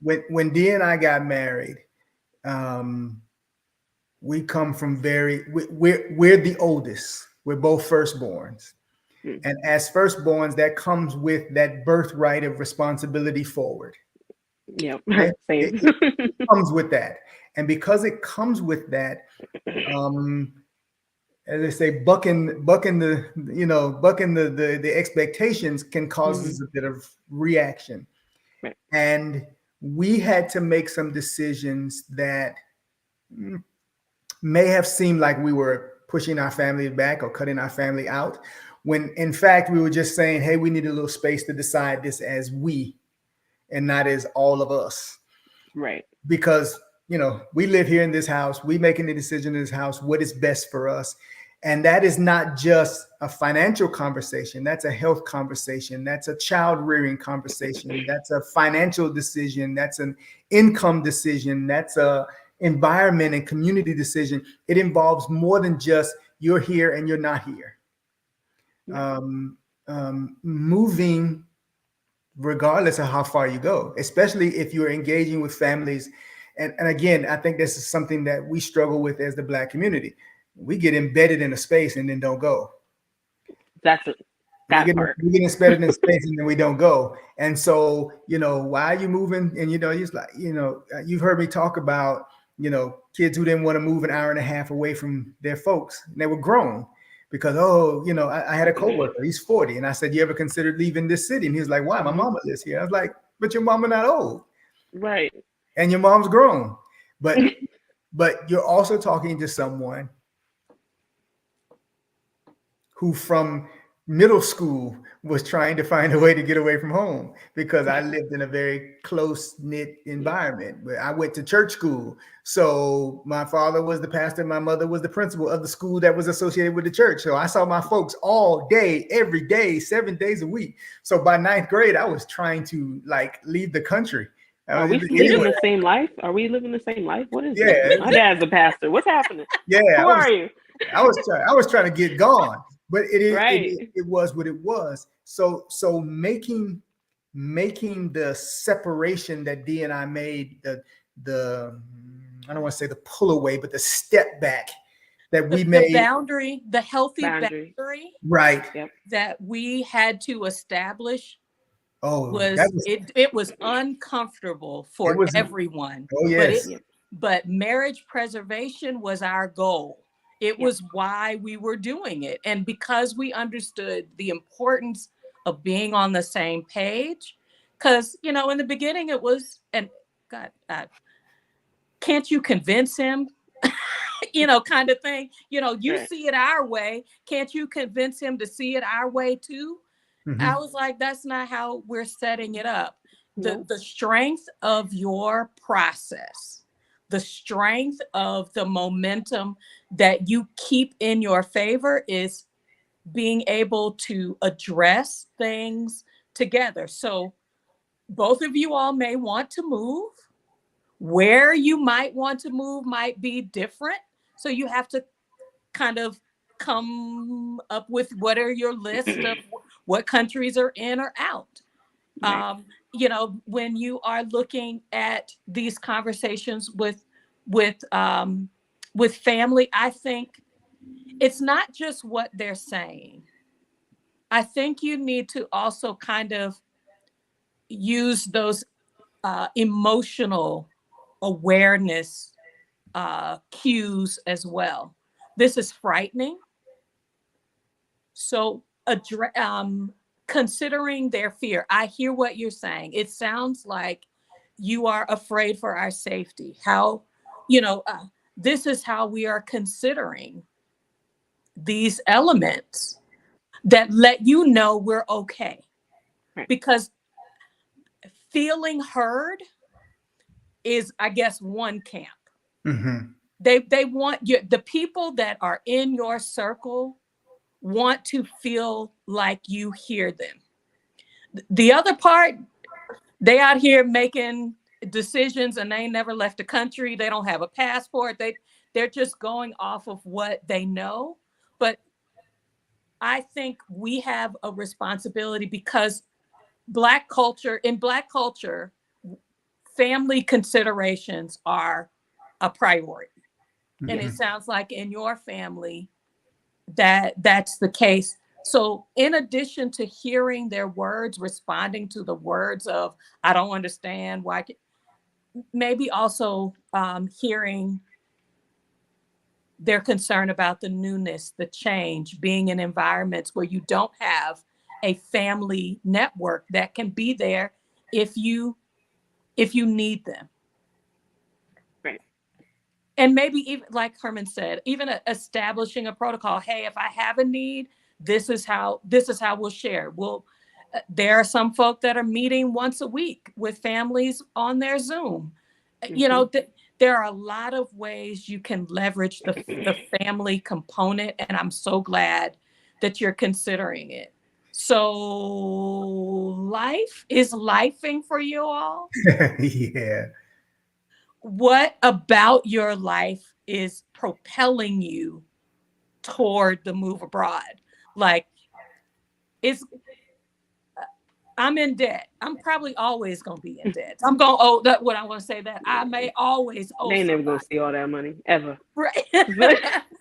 When Dee and I got married, we come from we're the oldest. We're both firstborns. And as firstborns, that comes with that birthright of responsibility forward. Yep. Okay? Same. It comes with that. And because it comes with that, as they say, bucking the expectations can cause a bit of reaction. Right. And we had to make some decisions that may have seemed like we were pushing our family back or cutting our family out, when in fact we were just saying, hey, we need a little space to decide this as we and not as all of us. Right. Because we live here in this house, we making the decision in this house, what is best for us. And that is not just a financial conversation. That's a health conversation. That's a child rearing conversation. That's a financial decision. That's an income decision. That's a environment and community decision. It involves more than just you're here and you're not here. Moving regardless of how far you go, especially if you're engaging with families. And again, I think this is something that we struggle with as the Black community. We get embedded in a space and then don't go. That's it. We get embedded in space and then we don't go. And so, why are you moving? And, it's like, you've heard me talk about, kids who didn't want to move an hour and a half away from their folks. And they were grown because, I had a coworker, he's 40. And I said, you ever considered leaving this city? And he was like, why? My mama lives here. I was like, but your mama not old. Right. And your mom's grown. But you're also talking to someone who from middle school was trying to find a way to get away from home, because I lived in a very close-knit environment. I went to church school. So my father was the pastor. My mother was the principal of the school that was associated with the church. So I saw my folks all day, every day, 7 days a week. So by ninth grade, I was trying to leave the country. Are we living the same life? Are we living the same life? What is it? My dad's a pastor. What's happening? Yeah. Who are you? I was trying to get gone. But it was what it was. So making the separation that Dee and I made, the I don't want to say the pull away, but the step back that we The made. boundary, the healthy Boundary. boundary Right. Yep. that we had to establish Oh, that was was, it was uncomfortable it for was, everyone, oh, but it yes. Yep. but marriage preservation was our goal. It Yeah. was why we were doing it, and because we understood the importance of being on the same page. Because in the beginning it was, and God, can't you convince him? Kind of thing. You Right. see it our way. Can't you convince him to see it our way too? I Mhm. was like, that's not how we're setting it up. Nope. The strength of your process, the strength of the momentum that you keep in your favor is being able to address things together. So both of you all may want to move. Where you might want to move might be different. So you have to kind of come up with what are your list of what countries are in or out. Right. When you are looking at these conversations with family, I think it's not just what they're saying. I think you need to also kind of use those emotional awareness cues as well. This is frightening. So, considering their fear, I hear what you're saying. It sounds like you are afraid for our safety. This is how we are considering these elements that let you know we're okay. Right. Because feeling heard is, I guess, one camp. Mhm. They want you, the people that are in your circle want to feel like you hear them. The other part, they out here making decisions and they never left the country. They don't have a passport. They're just going off of what they know. But I think we have a responsibility because in Black culture, family considerations are a priority. And it Mhm. sounds like in your family that's the case. So in addition to hearing their words, responding to the words of I don't understand why, maybe also hearing their concern about the newness, the change, being in environments where you don't have a family network that can be there if you need them. Right. And maybe even like Herman said, even establishing a protocol. Hey, if I have a need, this is how we'll share. There are some folk that are meeting once a week with families on their Zoom. There are a lot of ways you can leverage the family component, and I'm so glad that you're considering it. So life is lifing for you all. Yeah. What about your life is propelling you toward the move abroad? Like, it's I'm in debt. I'm probably always gonna be in debt. I'm gonna owe that what I want to say that I may always owe They ain't never gonna somebody. see all that money ever. Right.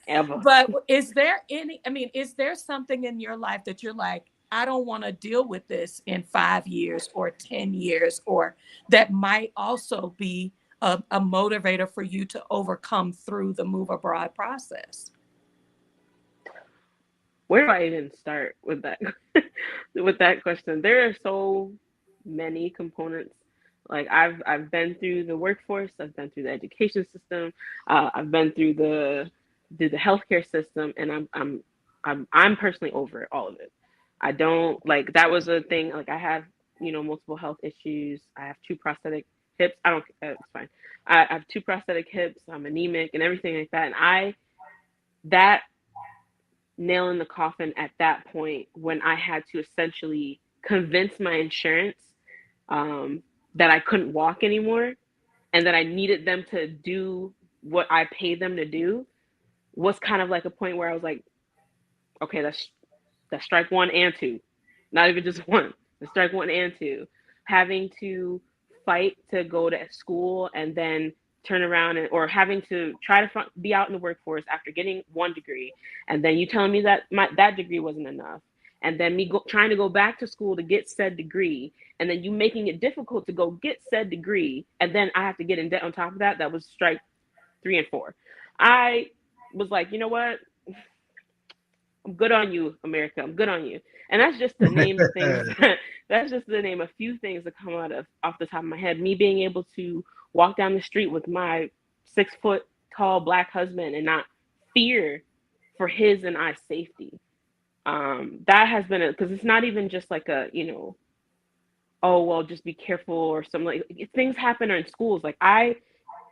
Ever. But is there something in your life that you're like, I don't want to deal with this in 5 years or 10 years, or that might also be a motivator for you to overcome through the move abroad process? Where do I even start with that with that question? There are so many components. Like I've been through the workforce, I've been through the education system, I've been through the healthcare system, and I'm personally over all of it. I don't like that was a thing. Like I have multiple health issues. I have two prosthetic hips. I don't. It's fine. I have two prosthetic hips. I'm anemic and everything like that. And that nail in the coffin at that point when I had to essentially convince my insurance um, that I couldn't walk anymore and that I needed them to do what I paid them to do was kind of like a point where I was like, okay, that's strike one and two, not even just one. That's strike one and two. Having to fight to go to school and then turn around or having to try to be out in the workforce after getting one degree, and then you telling me that that degree wasn't enough, and then me trying to go back to school to get said degree, and then you making it difficult to go get said degree, and then I have to get in debt on top of that. That was strike 3 and 4. I was like, you know what? I'm good on you, America. I'm good on you. And that's just to name the things. That's just to name a few things that come off the top of my head. Me being able to walk down the street with my 6-foot tall Black husband and not fear for his and I's safety. That has been because it's not even just like a, oh, well, just be careful or something. Like things happen in schools. Like I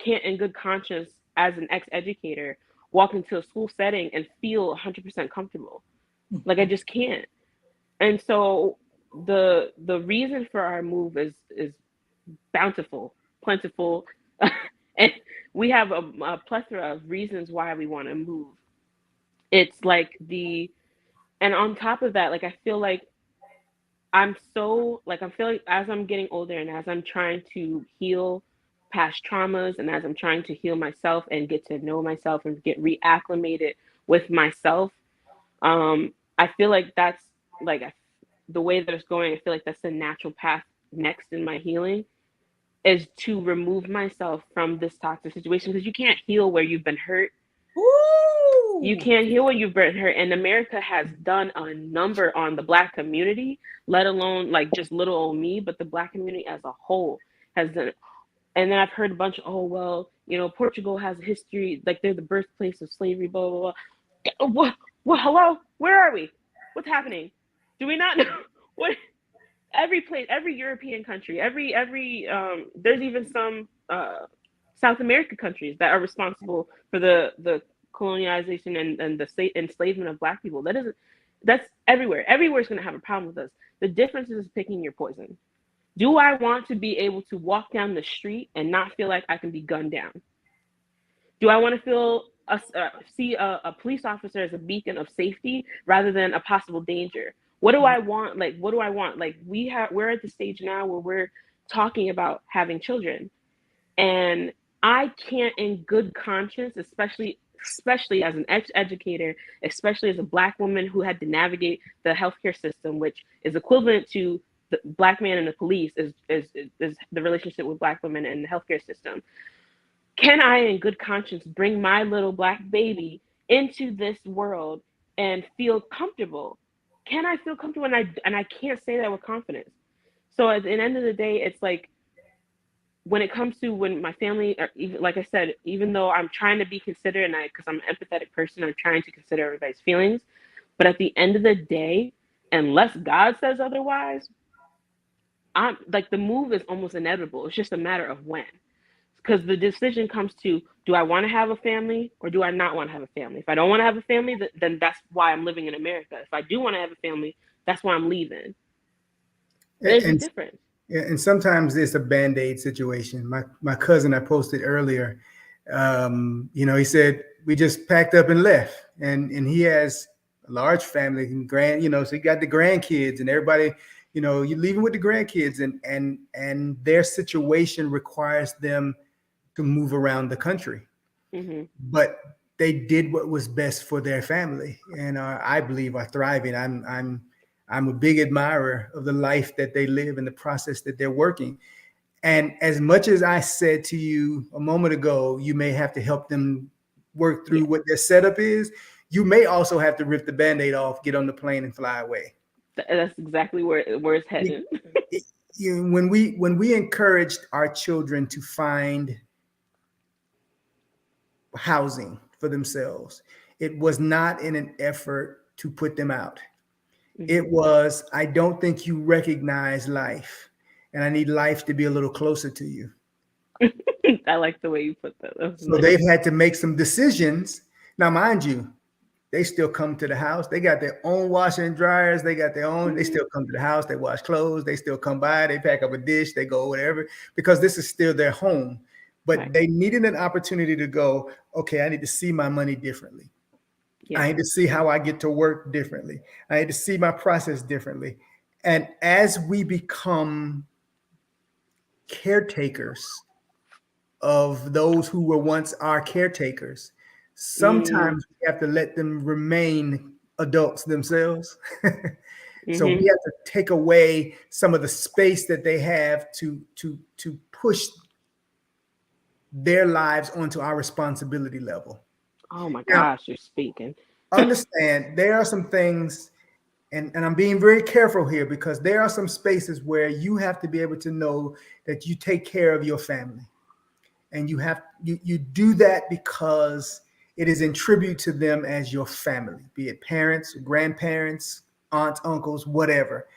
can't in good conscience as an ex-educator walk into a school setting and feel 100% comfortable. Like I just can't. And so the reason for our move is bountiful, plentiful, and we have a plethora of reasons why we want to move. It's like and on top of that, like I feel like I feel like as I'm getting older and as I'm trying to heal past traumas and as I'm trying to heal myself and get to know myself and get reacclimated with myself, I feel like that's like the way that it's going. I feel like that's the natural path next in my healing is to remove myself from this toxic situation, because you can't heal where you've been hurt. Ooh. You can't heal where you've been hurt. And America has done a number on the Black community, let alone like just little old me, but the Black community as a whole has done it. And then I've heard a bunch of, oh, well, Portugal has a history, like they're the birthplace of slavery, blah, blah, blah. What, hello? Where are we? What's happening? Do we not know? What? Every place, every European country, there's even some South American countries that are responsible for the colonialization and the enslavement of Black people. That's everywhere. Everywhere's going to have a problem with us. The difference is picking your poison. Do I want to be able to walk down the street and not feel like I can be gunned down? Do I want to see a police officer as a beacon of safety rather than a possible danger? What do I want? Like, what do I want? Like, we're at the stage now where we're talking about having children, and I can't, in good conscience, especially as an ex-educator, especially as a Black woman who had to navigate the healthcare system, which is equivalent to the Black man and the police, is the relationship with Black women and the healthcare system. Can I, in good conscience, bring my little Black baby into this world and feel comfortable? Can I feel comfortable? And I can't say that with confidence. So at the end of the day, it's like, when it comes to when my family, or even, like I said, even though I'm trying to be considerate, because I'm an empathetic person, I'm trying to consider everybody's feelings. But at the end of the day, unless God says otherwise, I'm like, the move is almost inevitable. It's just a matter of when. Because the decision comes to, do I want to have a family or do I not want to have a family? If I don't want to have a family, then that's why I'm living in America. If I do want to have a family, that's why I'm leaving. There's a difference. And sometimes it's a Band-Aid situation. My cousin I posted earlier, he said, we just packed up and left. And he has a large family and so he got the grandkids and everybody, you're leaving with the grandkids and their situation requires them to move around the country. Mm-hmm. But they did what was best for their family, and I believe are thriving. I'm a big admirer of the life that they live and the process that they're working. And as much as I said to you a moment ago, you may have to help them work through what their setup is. You may also have to rip the Band-Aid off, get on the plane and fly away. That's exactly where it's headed. When we encouraged our children to find housing for themselves, it was not in an effort to put them out. Mm-hmm. It was, I don't think you recognize life, and I need life to be a little closer to you. I like the way you put that. So they've had to make some decisions. Now, mind you, they still come to the house. They got their own washer and dryers. They got their own, they still come to the house. They wash clothes. They still come by. They pack up a dish. They go whatever, because this is still their home. But right. They needed an opportunity to go, okay, I need to see my money differently. Yeah. I need to see how I get to work differently. I need to see my process differently. And as we become caretakers of those who were once our caretakers. Mm, Sometimes we have to let them remain adults themselves. So we mm-hmm. have to take away some of the space that they have to push their lives onto our responsibility level. Oh my Now, gosh, you're speaking. understand there are some things, and I'm being very careful here because there are some spaces where you have to be able to know that you take care of your family. And you do that because it is in tribute to them as your family, be it parents, grandparents, aunts, uncles, whatever.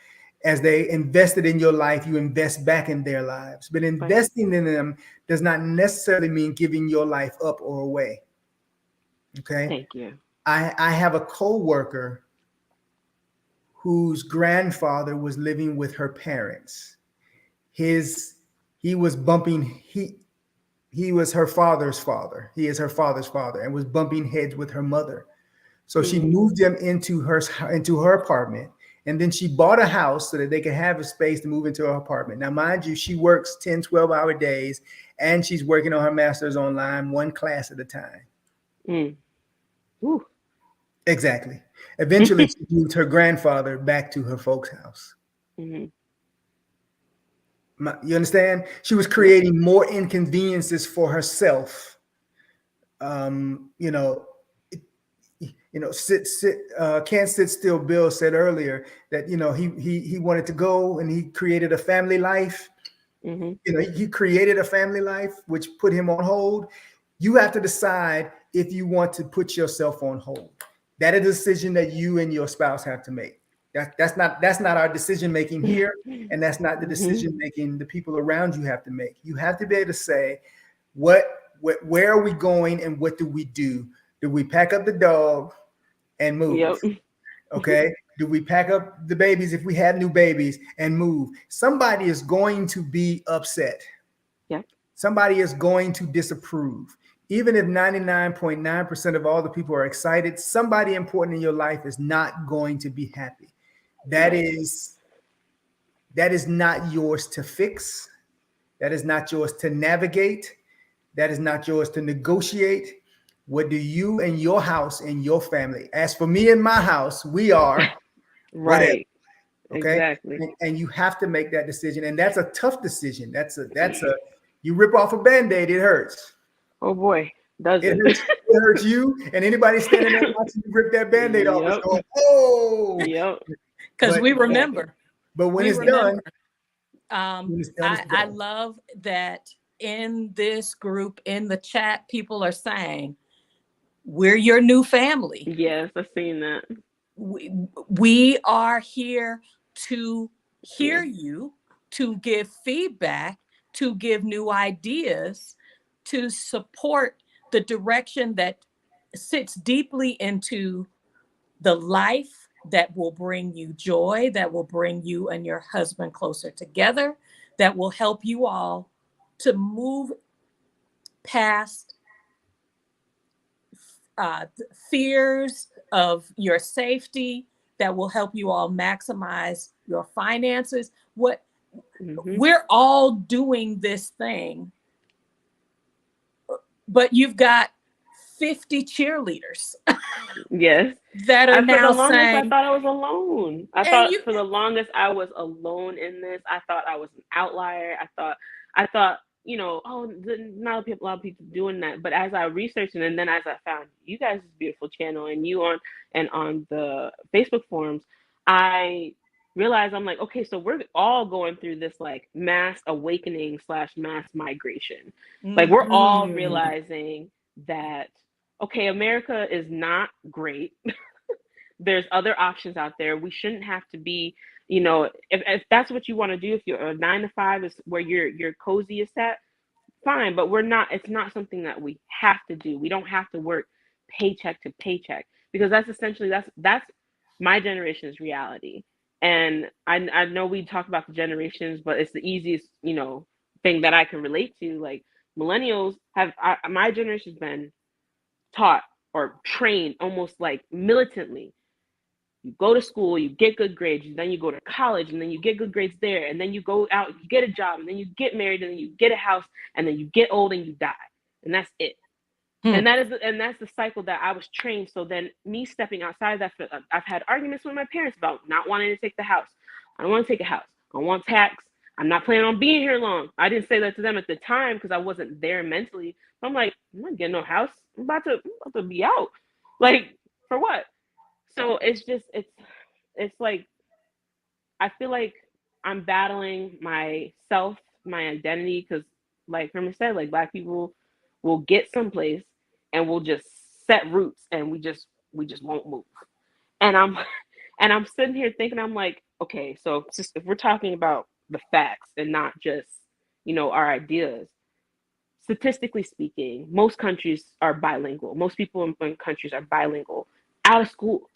As they invested in your life, you invest back in their lives. But Right. investing in them does not necessarily mean giving your life up or away. Okay. Thank you. I have a coworker whose grandfather was living with her parents. His he was bumping he was her father's father. He is her father's father and was bumping heads with her mother. So she Mm, moved them into her apartment. And then she bought a house so that they could have a space to move into her apartment. Now, mind you, she works 10, 12-hour days and she's working on her master's online, one class at a time. mm. Ooh. Exactly. Eventually, she moved her grandfather back to her folks' house. Mm-hmm. You understand? She was Yep. creating more inconveniences for herself. Um, you know, can't sit still. Bill said earlier that he wanted to go and he created a family life. Mm-hmm. He created a family life, which put him on hold. You have to decide if you want to put yourself on hold. That is a decision that you and your spouse have to make. That's not our decision making here, and that's not the Mm-hmm. decision making the people around you have to make. You have to be able to say, where are we going, and what do we do? Do we pack up the dog and move? Yep. Okay. Do we pack up the babies if we have new babies and move? Somebody is going to be upset. Yep. Somebody is going to disapprove. Even if 99.9% of all the people are excited, somebody important in your life is not going to be happy. That Right. is not yours to fix. That is not yours to navigate. That is not yours to negotiate. What do you and your house and your family? As for me and my house, we are whatever. Right. Okay. Exactly. And you have to make that decision. And that's a tough decision. You rip off a Band-Aid, it hurts. Oh boy, does It it? hurts, it hurts you. And anybody standing there watching you rip that Band-Aid off is Yep. going, oh. Yep. Because we But Exactly. remember. when We it's done, remember. it's I done. love that in this group in the chat, people are saying, we're your new family. Yes, I've seen that. We are here to hear Yeah. you, to give feedback, to give new ideas, to support the direction that sits deeply into the life that will bring you joy, that will bring you and your husband closer together, that will help you all to move past fears of your safety, that will help you all maximize your finances. Mm-hmm. We're all doing this thing, but you've got 50 cheerleaders Yes. that are For the now longest, I saying, thought I was alone. I and thought you for the longest I was alone in this. I thought I was an outlier. I thought, oh, not a lot of people doing that. But as I researched and then as I found you guys' beautiful channel and you on the Facebook forums, I realized I'm like, okay, so we're all going through this like mass awakening / mass migration. Like we're all Mhm. realizing that okay, America is not great. There's other options out there. We shouldn't have to be, if that's what you want to do, if you're a 9 to 5 is where your coziest at, fine. But it's not something that we have to do. We don't have to work paycheck to paycheck because that's essentially that's my generation's reality. And I know we talk about the generations, but it's the easiest, thing that I can relate to. Like millennials my generation's been taught or trained almost like militantly you go to school, you get good grades, then you go to college, and then you get good grades there, and then you go out, you get a job, and then you get married, and then you get a house, and then you get old and you die, and that's it. And that's the cycle that I was trained. So then me stepping outside that, I've had arguments with my parents about not wanting to take the house. I don't want to take a house. I want tax. I'm not planning on being here long. I didn't say that to them at the time because I wasn't there mentally. But I'm like, I'm not getting no house. I'm about to be out. Like, for what? So it's like, I feel like I'm battling myself, my identity, because like Herman said, like Black people will get someplace and we'll just set roots and we just won't move. And I'm sitting here thinking, I'm like, okay, so just if we're talking about the facts and not just, our ideas, statistically speaking, most countries are bilingual. Most people in countries are bilingual. Out of school,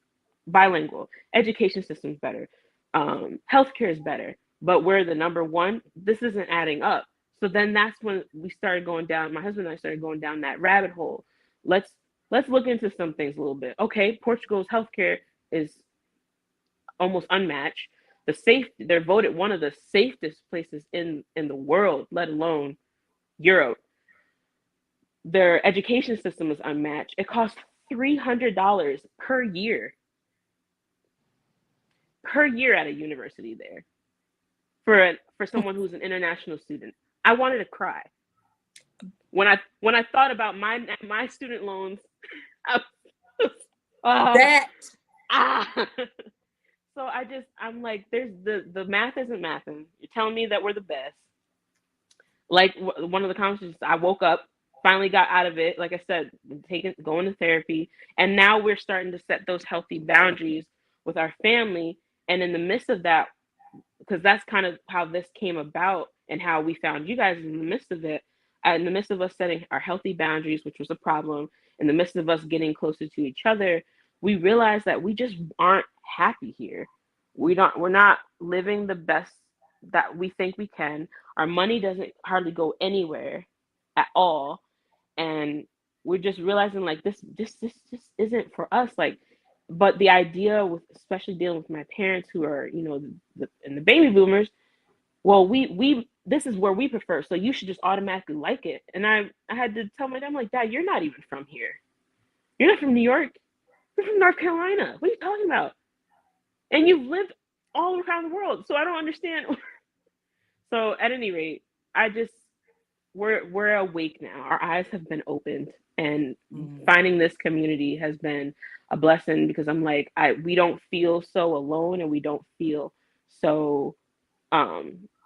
bilingual. Education system's better. Healthcare is better. But we're the number one. This isn't adding up. So then that's when we started going down. My husband and I started going down that rabbit hole. Let's look into some things a little bit. Okay, Portugal's healthcare is almost unmatched. They're voted one of the safest places in the world, let alone Europe. Their education system is unmatched. It costs $300 per year at a university there for someone who's an international student. I wanted to cry when I thought about my student loans. So I'm like, there's the math isn't mathing. You're telling me that we're the best. Like one of the conversations, I woke up, finally got out of it. Like I said, going to therapy, and now we're starting to set those healthy boundaries with our family. And in the midst of that, because that's kind of how this came about and how we found you guys in the midst of it, in the midst of us setting our healthy boundaries, which was a problem, in the midst of us getting closer to each other, we realized that we just aren't happy here. We're not living the best that we think we can. Our money doesn't hardly go anywhere at all. And we're just realizing like this just isn't for us. Like, but the idea with especially dealing with my parents who are, the baby boomers, well, we this is where we prefer. So you should just automatically like it. And I had to tell my dad, I'm like, Dad, you're not even from here. You're not from New York. You're from North Carolina. What are you talking about? And you've lived all around the world. So I don't understand. So at any rate, we're awake now. Our eyes have been opened, and finding this community has been a blessing because I'm like, we don't feel so alone and we don't feel so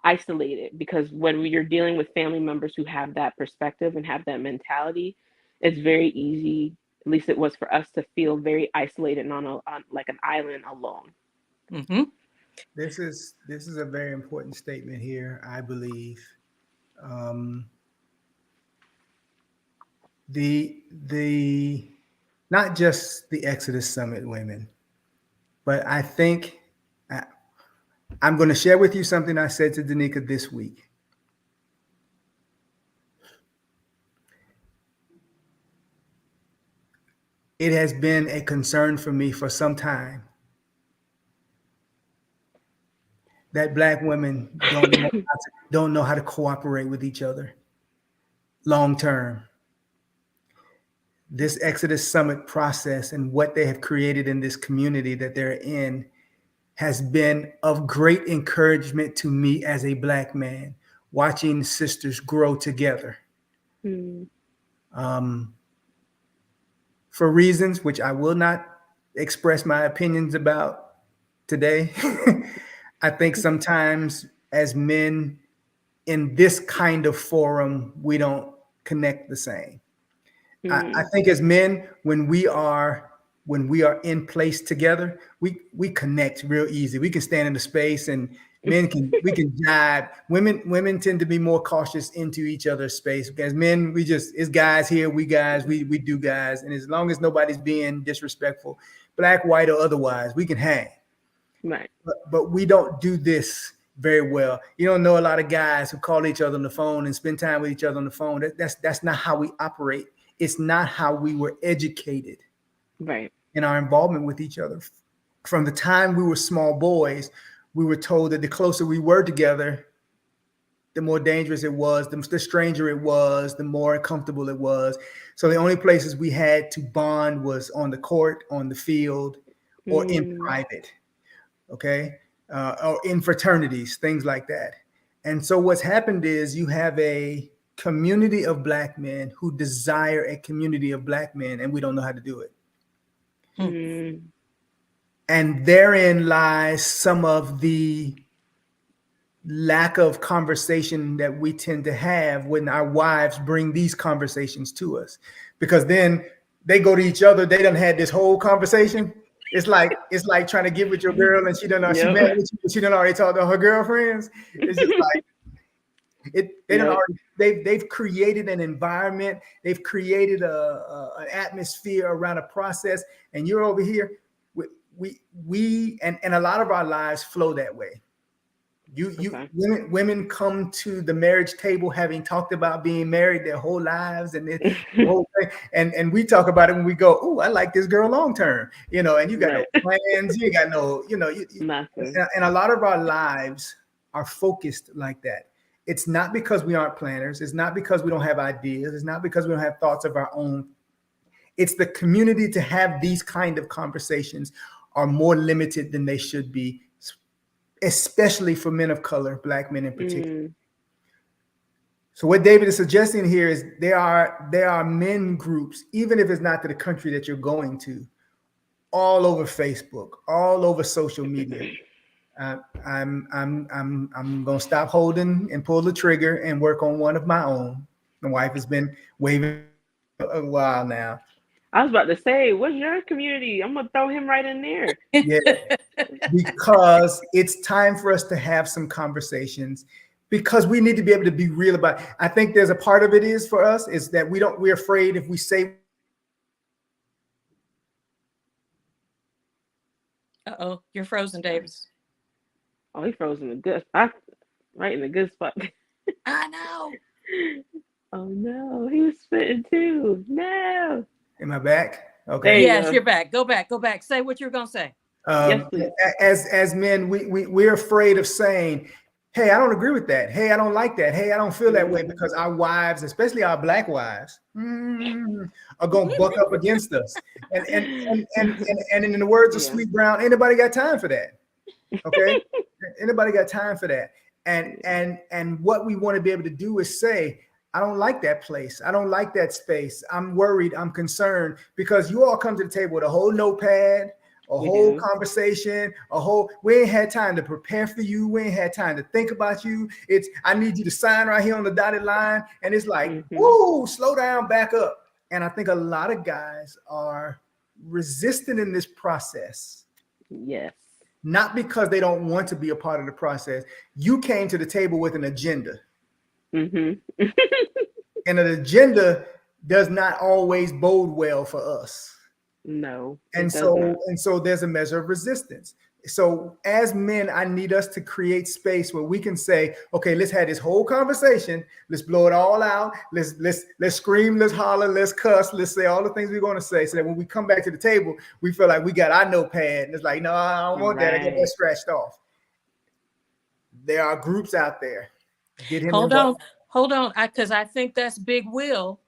isolated, because when you're dealing with family members who have that perspective and have that mentality, it's very easy, at least it was for us, to feel very isolated and on like an island alone. Mm-hmm. This is a very important statement here, I believe. The not just the Exodus Summit women, but I think I'm going to share with you something I said to Danica this week. It has been a concern for me for some time that Black women don't know how to cooperate with each other long term. This Exodus Summit process and what they have created in this community that they're in has been of great encouragement to me as a Black man, watching sisters grow together. For reasons which I will not express my opinions about today, I think sometimes as men in this kind of forum, we don't connect the same. I think as men, when we are in place together, we connect real easy. We can stand in the space, and we can jive. Women tend to be more cautious into each other's space, because men, it's guys here, we do guys, and as long as nobody's being disrespectful, Black, white, or otherwise, we can hang. Right. But we don't do this very well. You don't know a lot of guys who call each other on the phone and spend time with each other on the phone. That's not how we operate. It's not how we were educated, right, in our involvement with each other. from the time we were small boys, we were told that the closer we were together, the more dangerous it was, the stranger it was, the more uncomfortable it was. So the only places we had to bond was on the court, on the field, or in private, okay? Or in fraternities, things like that. And so what's happened is you have a community of Black men who desire a community of Black men, and we don't know how to do it. And therein lies some of the lack of conversation that we tend to have when our wives bring these conversations to us, because then they go to each other. They done had this whole conversation. It's like trying to get with your girl and she done she met with you, but she done already talked to her girlfriends. It's just like they done already, they've created an environment. They've created an atmosphere around a process, and you're over here. We and a lot of our lives flow that way. Women come to the marriage table having talked about being married their whole lives and the whole thing, and we talk about it when we go, oh, I like this girl long term, and you got no plans, you got no, and a lot of our lives are focused like that. It's not because we aren't planners. It's not because we don't have ideas. It's not because we don't have thoughts of our own. It's the community to have these kind of conversations are more limited than they should be, especially for men of color, Black men in particular. So what David is suggesting here is there are men groups, even if it's not to the country that you're going to, all over Facebook, all over social media. I'm gonna stop holding and pull the trigger and work on one of my own. My wife has been waving a while now. I was about to say, what's your community? I'm gonna throw him right in there. Yeah, because it's time for us to have some conversations, because we need to be able to be real about it. I think there's a part of it is for us is that we're afraid if we say. Uh-oh, you're frozen, Davis. Oh, he frozen in the good spot, right in the good spot. I know. Oh no, he was spitting too. No. Am I back? Okay. Yes, you're back. Go back. Say what you're gonna say. Yes, please. As men, we're afraid of saying, hey, I don't agree with that. Hey, I don't like that. Hey, I don't feel that way, because our wives, especially our Black wives, are gonna buck up against us. And in the words of Sweet Brown, anybody got time for that? Okay, anybody got time for that? And what we want to be able to do is say, I don't like that place. I don't like that space. I'm worried. I'm concerned, because you all come to the table with a whole notepad, whole conversation, we ain't had time to prepare for you. We ain't had time to think about you. I need you to sign right here on the dotted line. And it's like, whoa, slow down, back up. And I think a lot of guys are resistant in this process. Yes. Not because they don't want to be a part of the process. You came to the table with an agenda. And an agenda does not always bode well for us. No. And so there's a measure of resistance. So as men, I need us to create space where we can say, okay, let's have this whole conversation. Let's blow it all out. Let's scream, let's holler, let's cuss, let's say all the things we're going to say, so that when we come back to the table, we feel like we got our notepad. And it's like, no, I don't want that. I get that scratched off. There are groups out there. Hold on, because I think that's Big Will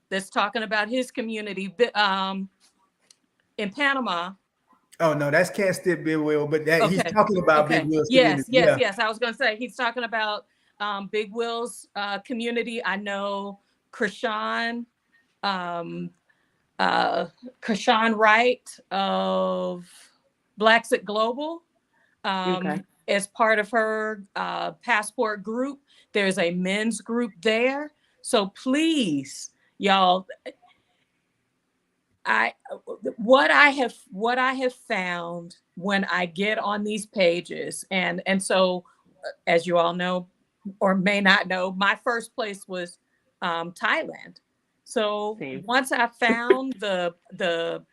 that's talking about his community in Panama. Oh no, that's Can't Stip Big Will, but he's talking about Big Will's community. Yes. I was going to say he's talking about Big Will's community. I know Krishan Wright of Blacks at Global. As part of her passport group, there's a men's group there. So please, y'all, what I have found when I get on these pages, and so as you all know or may not know, my first place was Thailand. So once I found the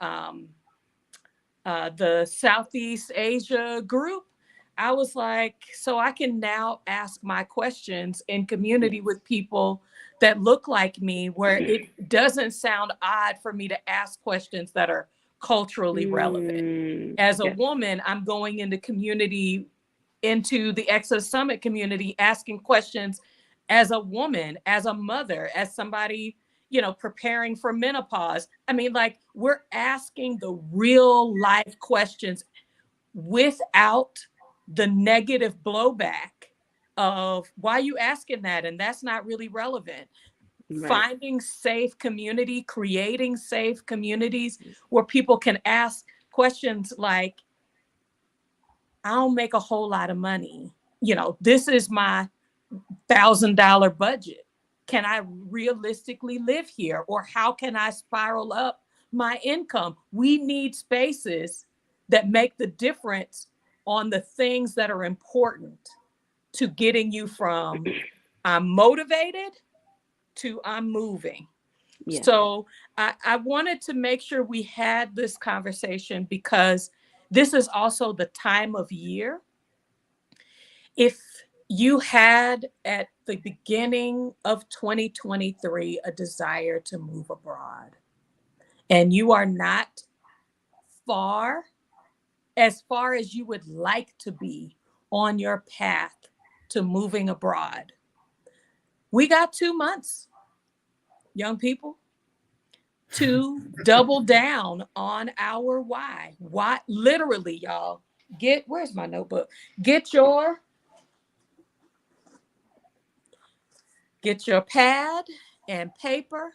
Southeast Asia group, I was like, so I can now ask my questions in community with people that look like me, where it doesn't sound odd for me to ask questions that are culturally relevant. As a Yes. woman, I'm going into the Exodus Summit community, asking questions as a woman, as a mother, as somebody, preparing for menopause. I mean, like, we're asking the real life questions without the negative blowback of why you asking that, and that's not really relevant. Right. Finding safe community, creating safe communities where people can ask questions like, I don't make a whole lot of money. This is my $1,000 budget. Can I realistically live here? Or how can I spiral up my income? We need spaces that make the difference on the things that are important to getting you from I'm motivated to I'm moving. Yeah. So I wanted to make sure we had this conversation because this is also the time of year. If you had at the beginning of 2023 a desire to move abroad and you are not as far as you would like to be on your path to moving abroad, we got 2 months, young people, to double down on our why. Why, literally, y'all, where's my notebook? Get your pad and paper,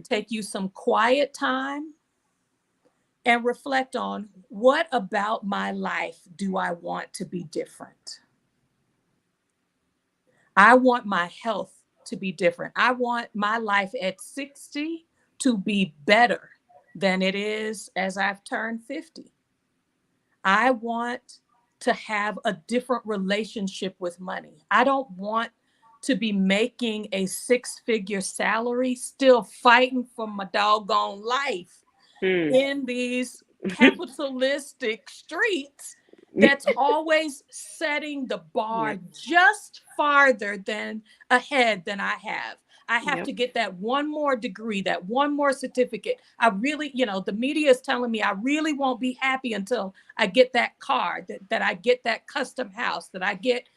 take you some quiet time, and reflect on what about my life do I want to be different? I want my health to be different. I want my life at 60 to be better than it is as I've turned 50. I want to have a different relationship with money. I don't want to be making a 6-figure salary, still fighting for my doggone life in these capitalistic streets that's always setting the bar just farther than ahead than I have. I have to get that one more degree, that one more certificate. I really, the media is telling me I really won't be happy until I get that car, that I get that custom house, that I get,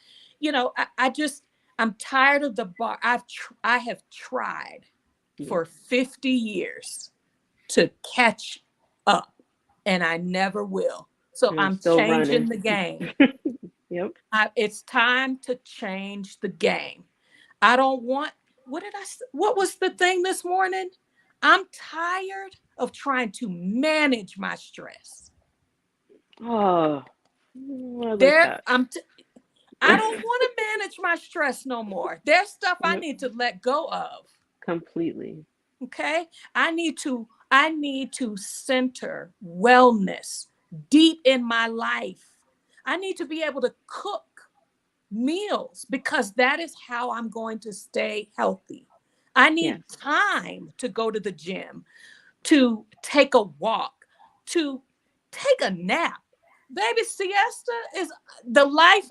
I'm tired of the bar. I have tried for 50 years to catch up, and I never will. So I'm changing the game. It's time to change the game. I don't want, what was the thing this morning? I'm tired of trying to manage my stress. Oh, I don't want to manage my stress no more. There's stuff I need to let go of. Completely. Okay. I need to center wellness deep in my life. I need to be able to cook meals because that is how I'm going to stay healthy. I need time to go to the gym, to take a walk, to take a nap. Baby, siesta is the life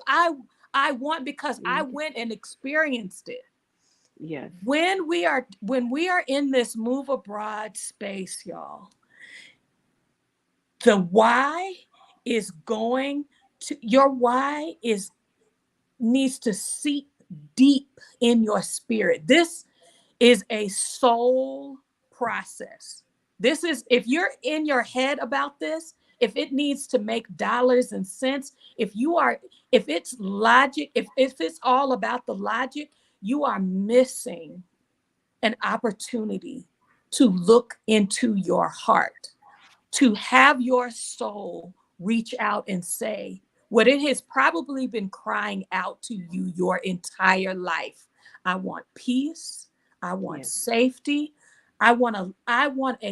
I want because I went and experienced it. Yes. When we are in this move abroad space, y'all, the why is needs to seep deep in your spirit. This is a soul process. This is, if you're in your head about this, if it needs to make dollars and cents, if it's logic, if it's all about the logic, you are missing an opportunity to look into your heart, to have your soul reach out and say what it has probably been crying out to you your entire life. I want peace. I want safety. I want a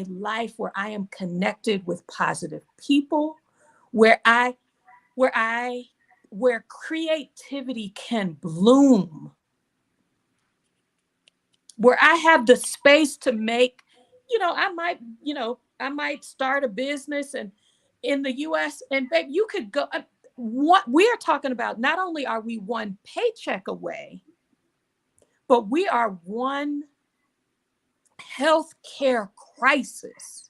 life where I am connected with positive people, where creativity can bloom, where I have the space to make, I might start a business and in the US, and babe, you could go. What we are talking about, not only are we one paycheck away, but we are one healthcare crisis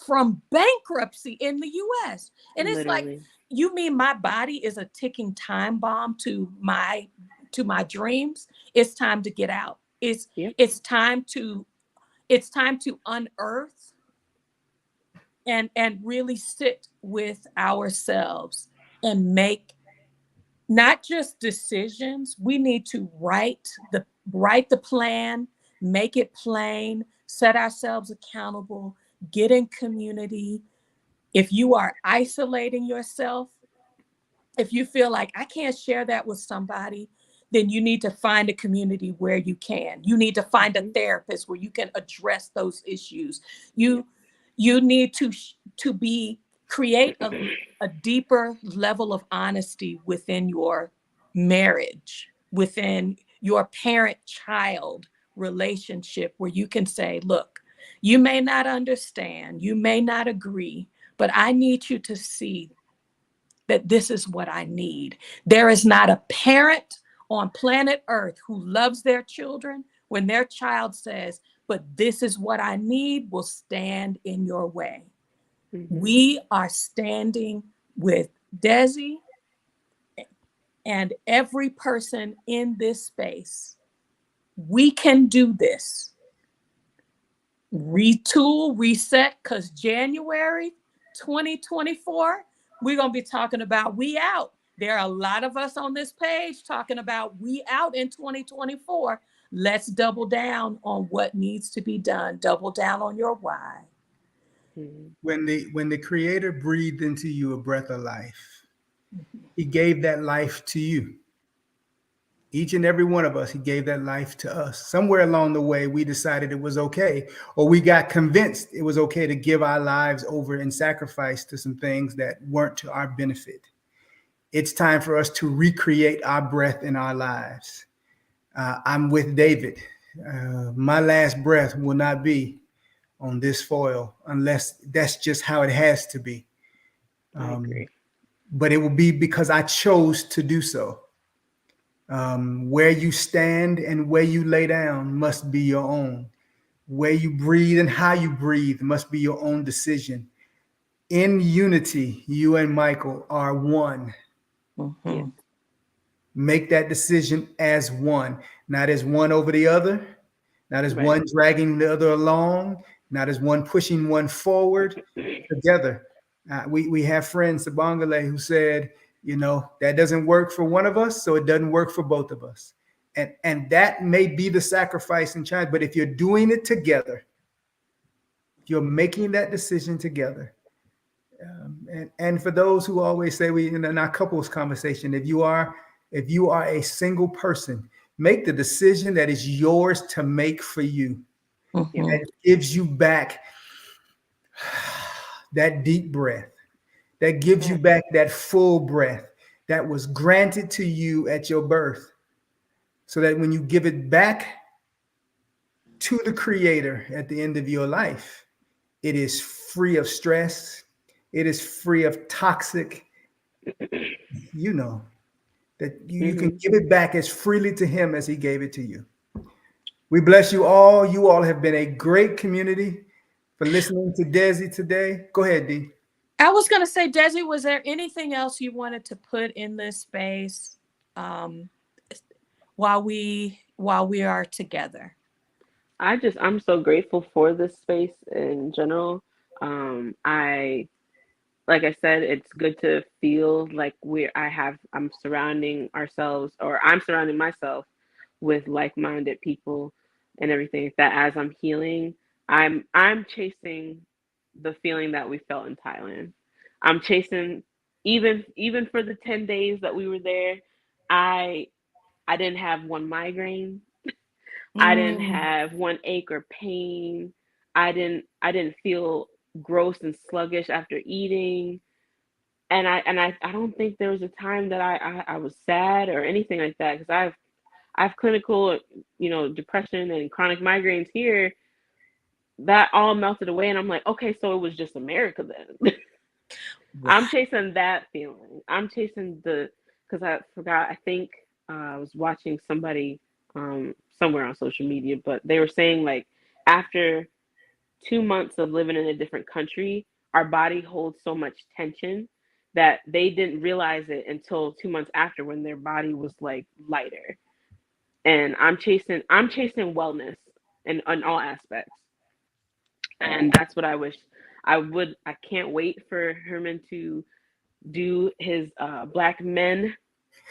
from bankruptcy in the US. And it's like, Literally. you mean my body is a ticking time bomb to my dreams? It's time to get out. Yep. It's time to unearth and really sit with ourselves and make not just decisions. We need to write the plan, make it plain, set ourselves accountable, get in community. If you are isolating yourself, if you feel like I can't share that with somebody, then you need to find a community where you can. You need to find a therapist where you can address those issues. You need to create a deeper level of honesty within your marriage, within your parent-child relationship, where you can say, look, you may not understand, you may not agree, but I need you to see that this is what I need. There is not a parent on planet Earth who loves their children when their child says, but this is what I need, will stand in your way. We are standing with Desi and every person in this space. We can do this. Retool, reset, because January 2024, we're going to be talking about we out. There are a lot of us on this page talking about we out in 2024. Let's double down on what needs to be done. Double down on your why. When the Creator breathed into you a breath of life, he gave that life to you. Each and every one of us, he gave that life to us. Somewhere along the way, we decided it was okay, or we got convinced it was okay to give our lives over and sacrifice to some things that weren't to our benefit. It's time for us to recreate our breath in our lives. I'm with David. My last breath will not be on this foil unless that's just how it has to be. I agree. But it will be because I chose to do so. Where you stand and where you lay down must be your own. Where you breathe and how you breathe must be your own decision. In unity, you and Michael are one. Yeah. Make that decision as one, not as one over the other, not as one dragging the other along, not as one pushing one forward. Together. We have friends, Sabangale, who said, that doesn't work for one of us, so it doesn't work for both of us. And that may be the sacrifice and challenge, but if you're doing it together, if you're making that decision together, and for those who always say in our couples conversation, if you are a single person, make the decision that is yours to make for you. That gives you back that deep breath, that gives you back that full breath that was granted to you at your birth, so that when you give it back to the Creator at the end of your life, it is free of stress, it is free of toxic, that you can give it back as freely to him as he gave it to you. We bless you all. You all have been a great community for listening to Desi today. Go ahead, Dee. I was going to say, Desi, was there anything else you wanted to put in this space while we are together? I'm so grateful for this space in general. Like I said, it's good to feel like I'm surrounding myself with like-minded people and everything like that. As I'm healing, I'm chasing the feeling that we felt in Thailand. I'm chasing even for the 10 days that we were there. I didn't have one migraine. I didn't have one ache or pain. I didn't feel gross and sluggish after eating. And I don't think there was a time that I was sad or anything like that, because I have clinical, depression and chronic migraines here. That all melted away, and I'm like, okay, so it was just America then. I'm chasing that feeling. I'm chasing because I forgot. I think I was watching somebody somewhere on social media, but they were saying like after 2 months of living in a different country, our body holds so much tension that they didn't realize it until 2 months after, when their body was like lighter. And I'm chasing wellness in all aspects. And that's what I wish I can't wait for Herman to do his black men,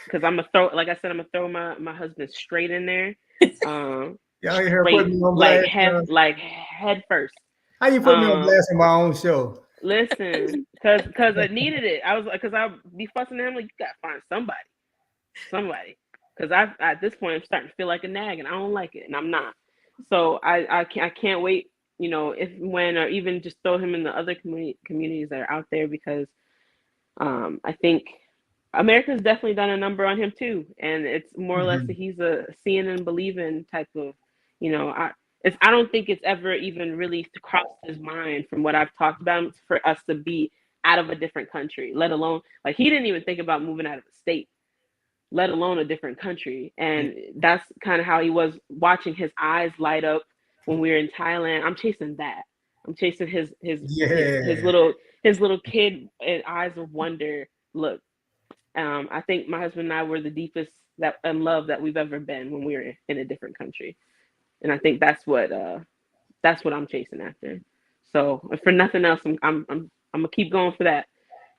because I'm gonna throw, like I said, I'm gonna throw my husband straight in there. Y'all hear her Straight, putting me on like blast? head first. How you put me on blast on my own show? Listen, because I needed it. I was like, because I'll be fussing at him like, you gotta find somebody. Because at this point I'm starting to feel like a nag, and I don't like it, and I'm not. So I can't wait. If when, or even just throw him in the other communities that are out there, because I think America's definitely done a number on him too, and it's more or less that he's a seeing and believing type of, I don't think it's ever even really crossed his mind, from what I've talked about, for us to be out of a different country, let alone, like, he didn't even think about moving out of the state, let alone a different country. And that's kind of how he was, watching his eyes light up when we were in Thailand. I'm chasing that. I'm chasing his little kid and eyes of wonder look. I think my husband and I were the deepest in love that we've ever been when we were in a different country, and I think that's what I'm chasing after. So if for nothing else, I'm gonna keep going for that,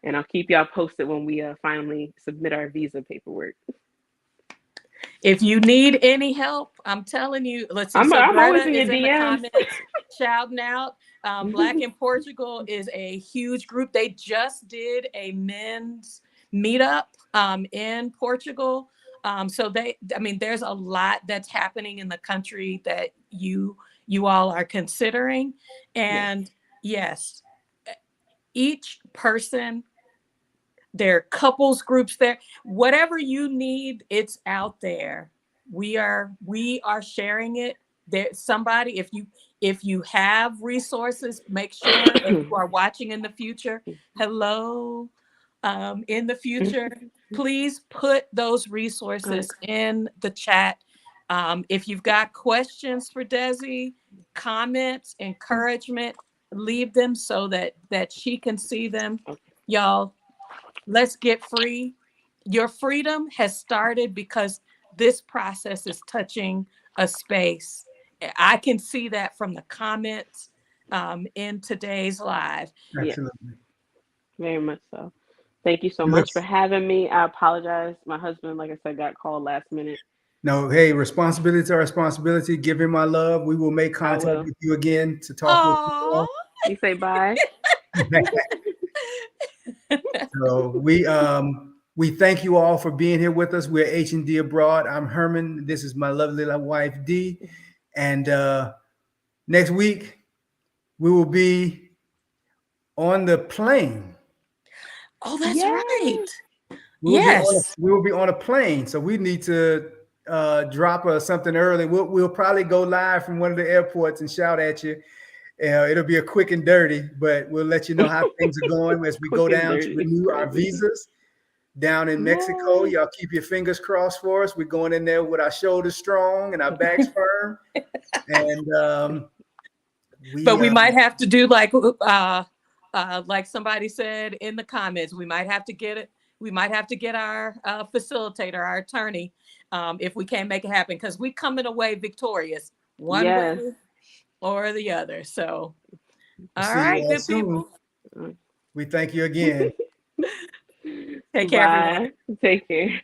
and I'll keep y'all posted when we finally submit our visa paperwork. If you need any help, I'm telling you, let's see. I'm always in your is in the DMs. comments shouting out. Black in Portugal is a huge group. They just did a men's meetup in Portugal. So there's a lot that's happening in the country that you all are considering. And yes, each person, there are couples groups there, whatever you need, it's out there. We are sharing it. There's somebody, if you have resources, make sure, if you are watching in the future, hello, in the future, please put those resources in the chat. If you've got questions for Desi, comments, encouragement, leave them so that she can see them. Y'all, let's get free. Your freedom has started because this process is touching a space. I can see that from the comments in today's live. Absolutely. Yeah, very much so. Thank you so much for having me. I apologize. My husband, like I said, got called last minute. No, hey, responsibility to our responsibility. Give him my love. We will make contact with you again to talk with you all. You say bye. So we thank you all for being here with us. We're H&D Abroad. I'm Herman. This is my lovely wife, Dee. And next week, we will be on the plane. Oh, that's right. We will be on a plane. So we need to drop something early. We'll probably go live from one of the airports and shout at you. It'll be a quick and dirty, but we'll let you know how things are going as we go down to renew our visas down in Mexico. Y'all keep your fingers crossed for us. We're going in there with our shoulders strong and our backs firm. And we might have to do like somebody said in the comments, we might have to get it. We might have to get our facilitator, our attorney, if we can't make it happen, because we're coming away victorious one way or the other. So, all right, good people. We thank you again. Take care, everyone. Take care.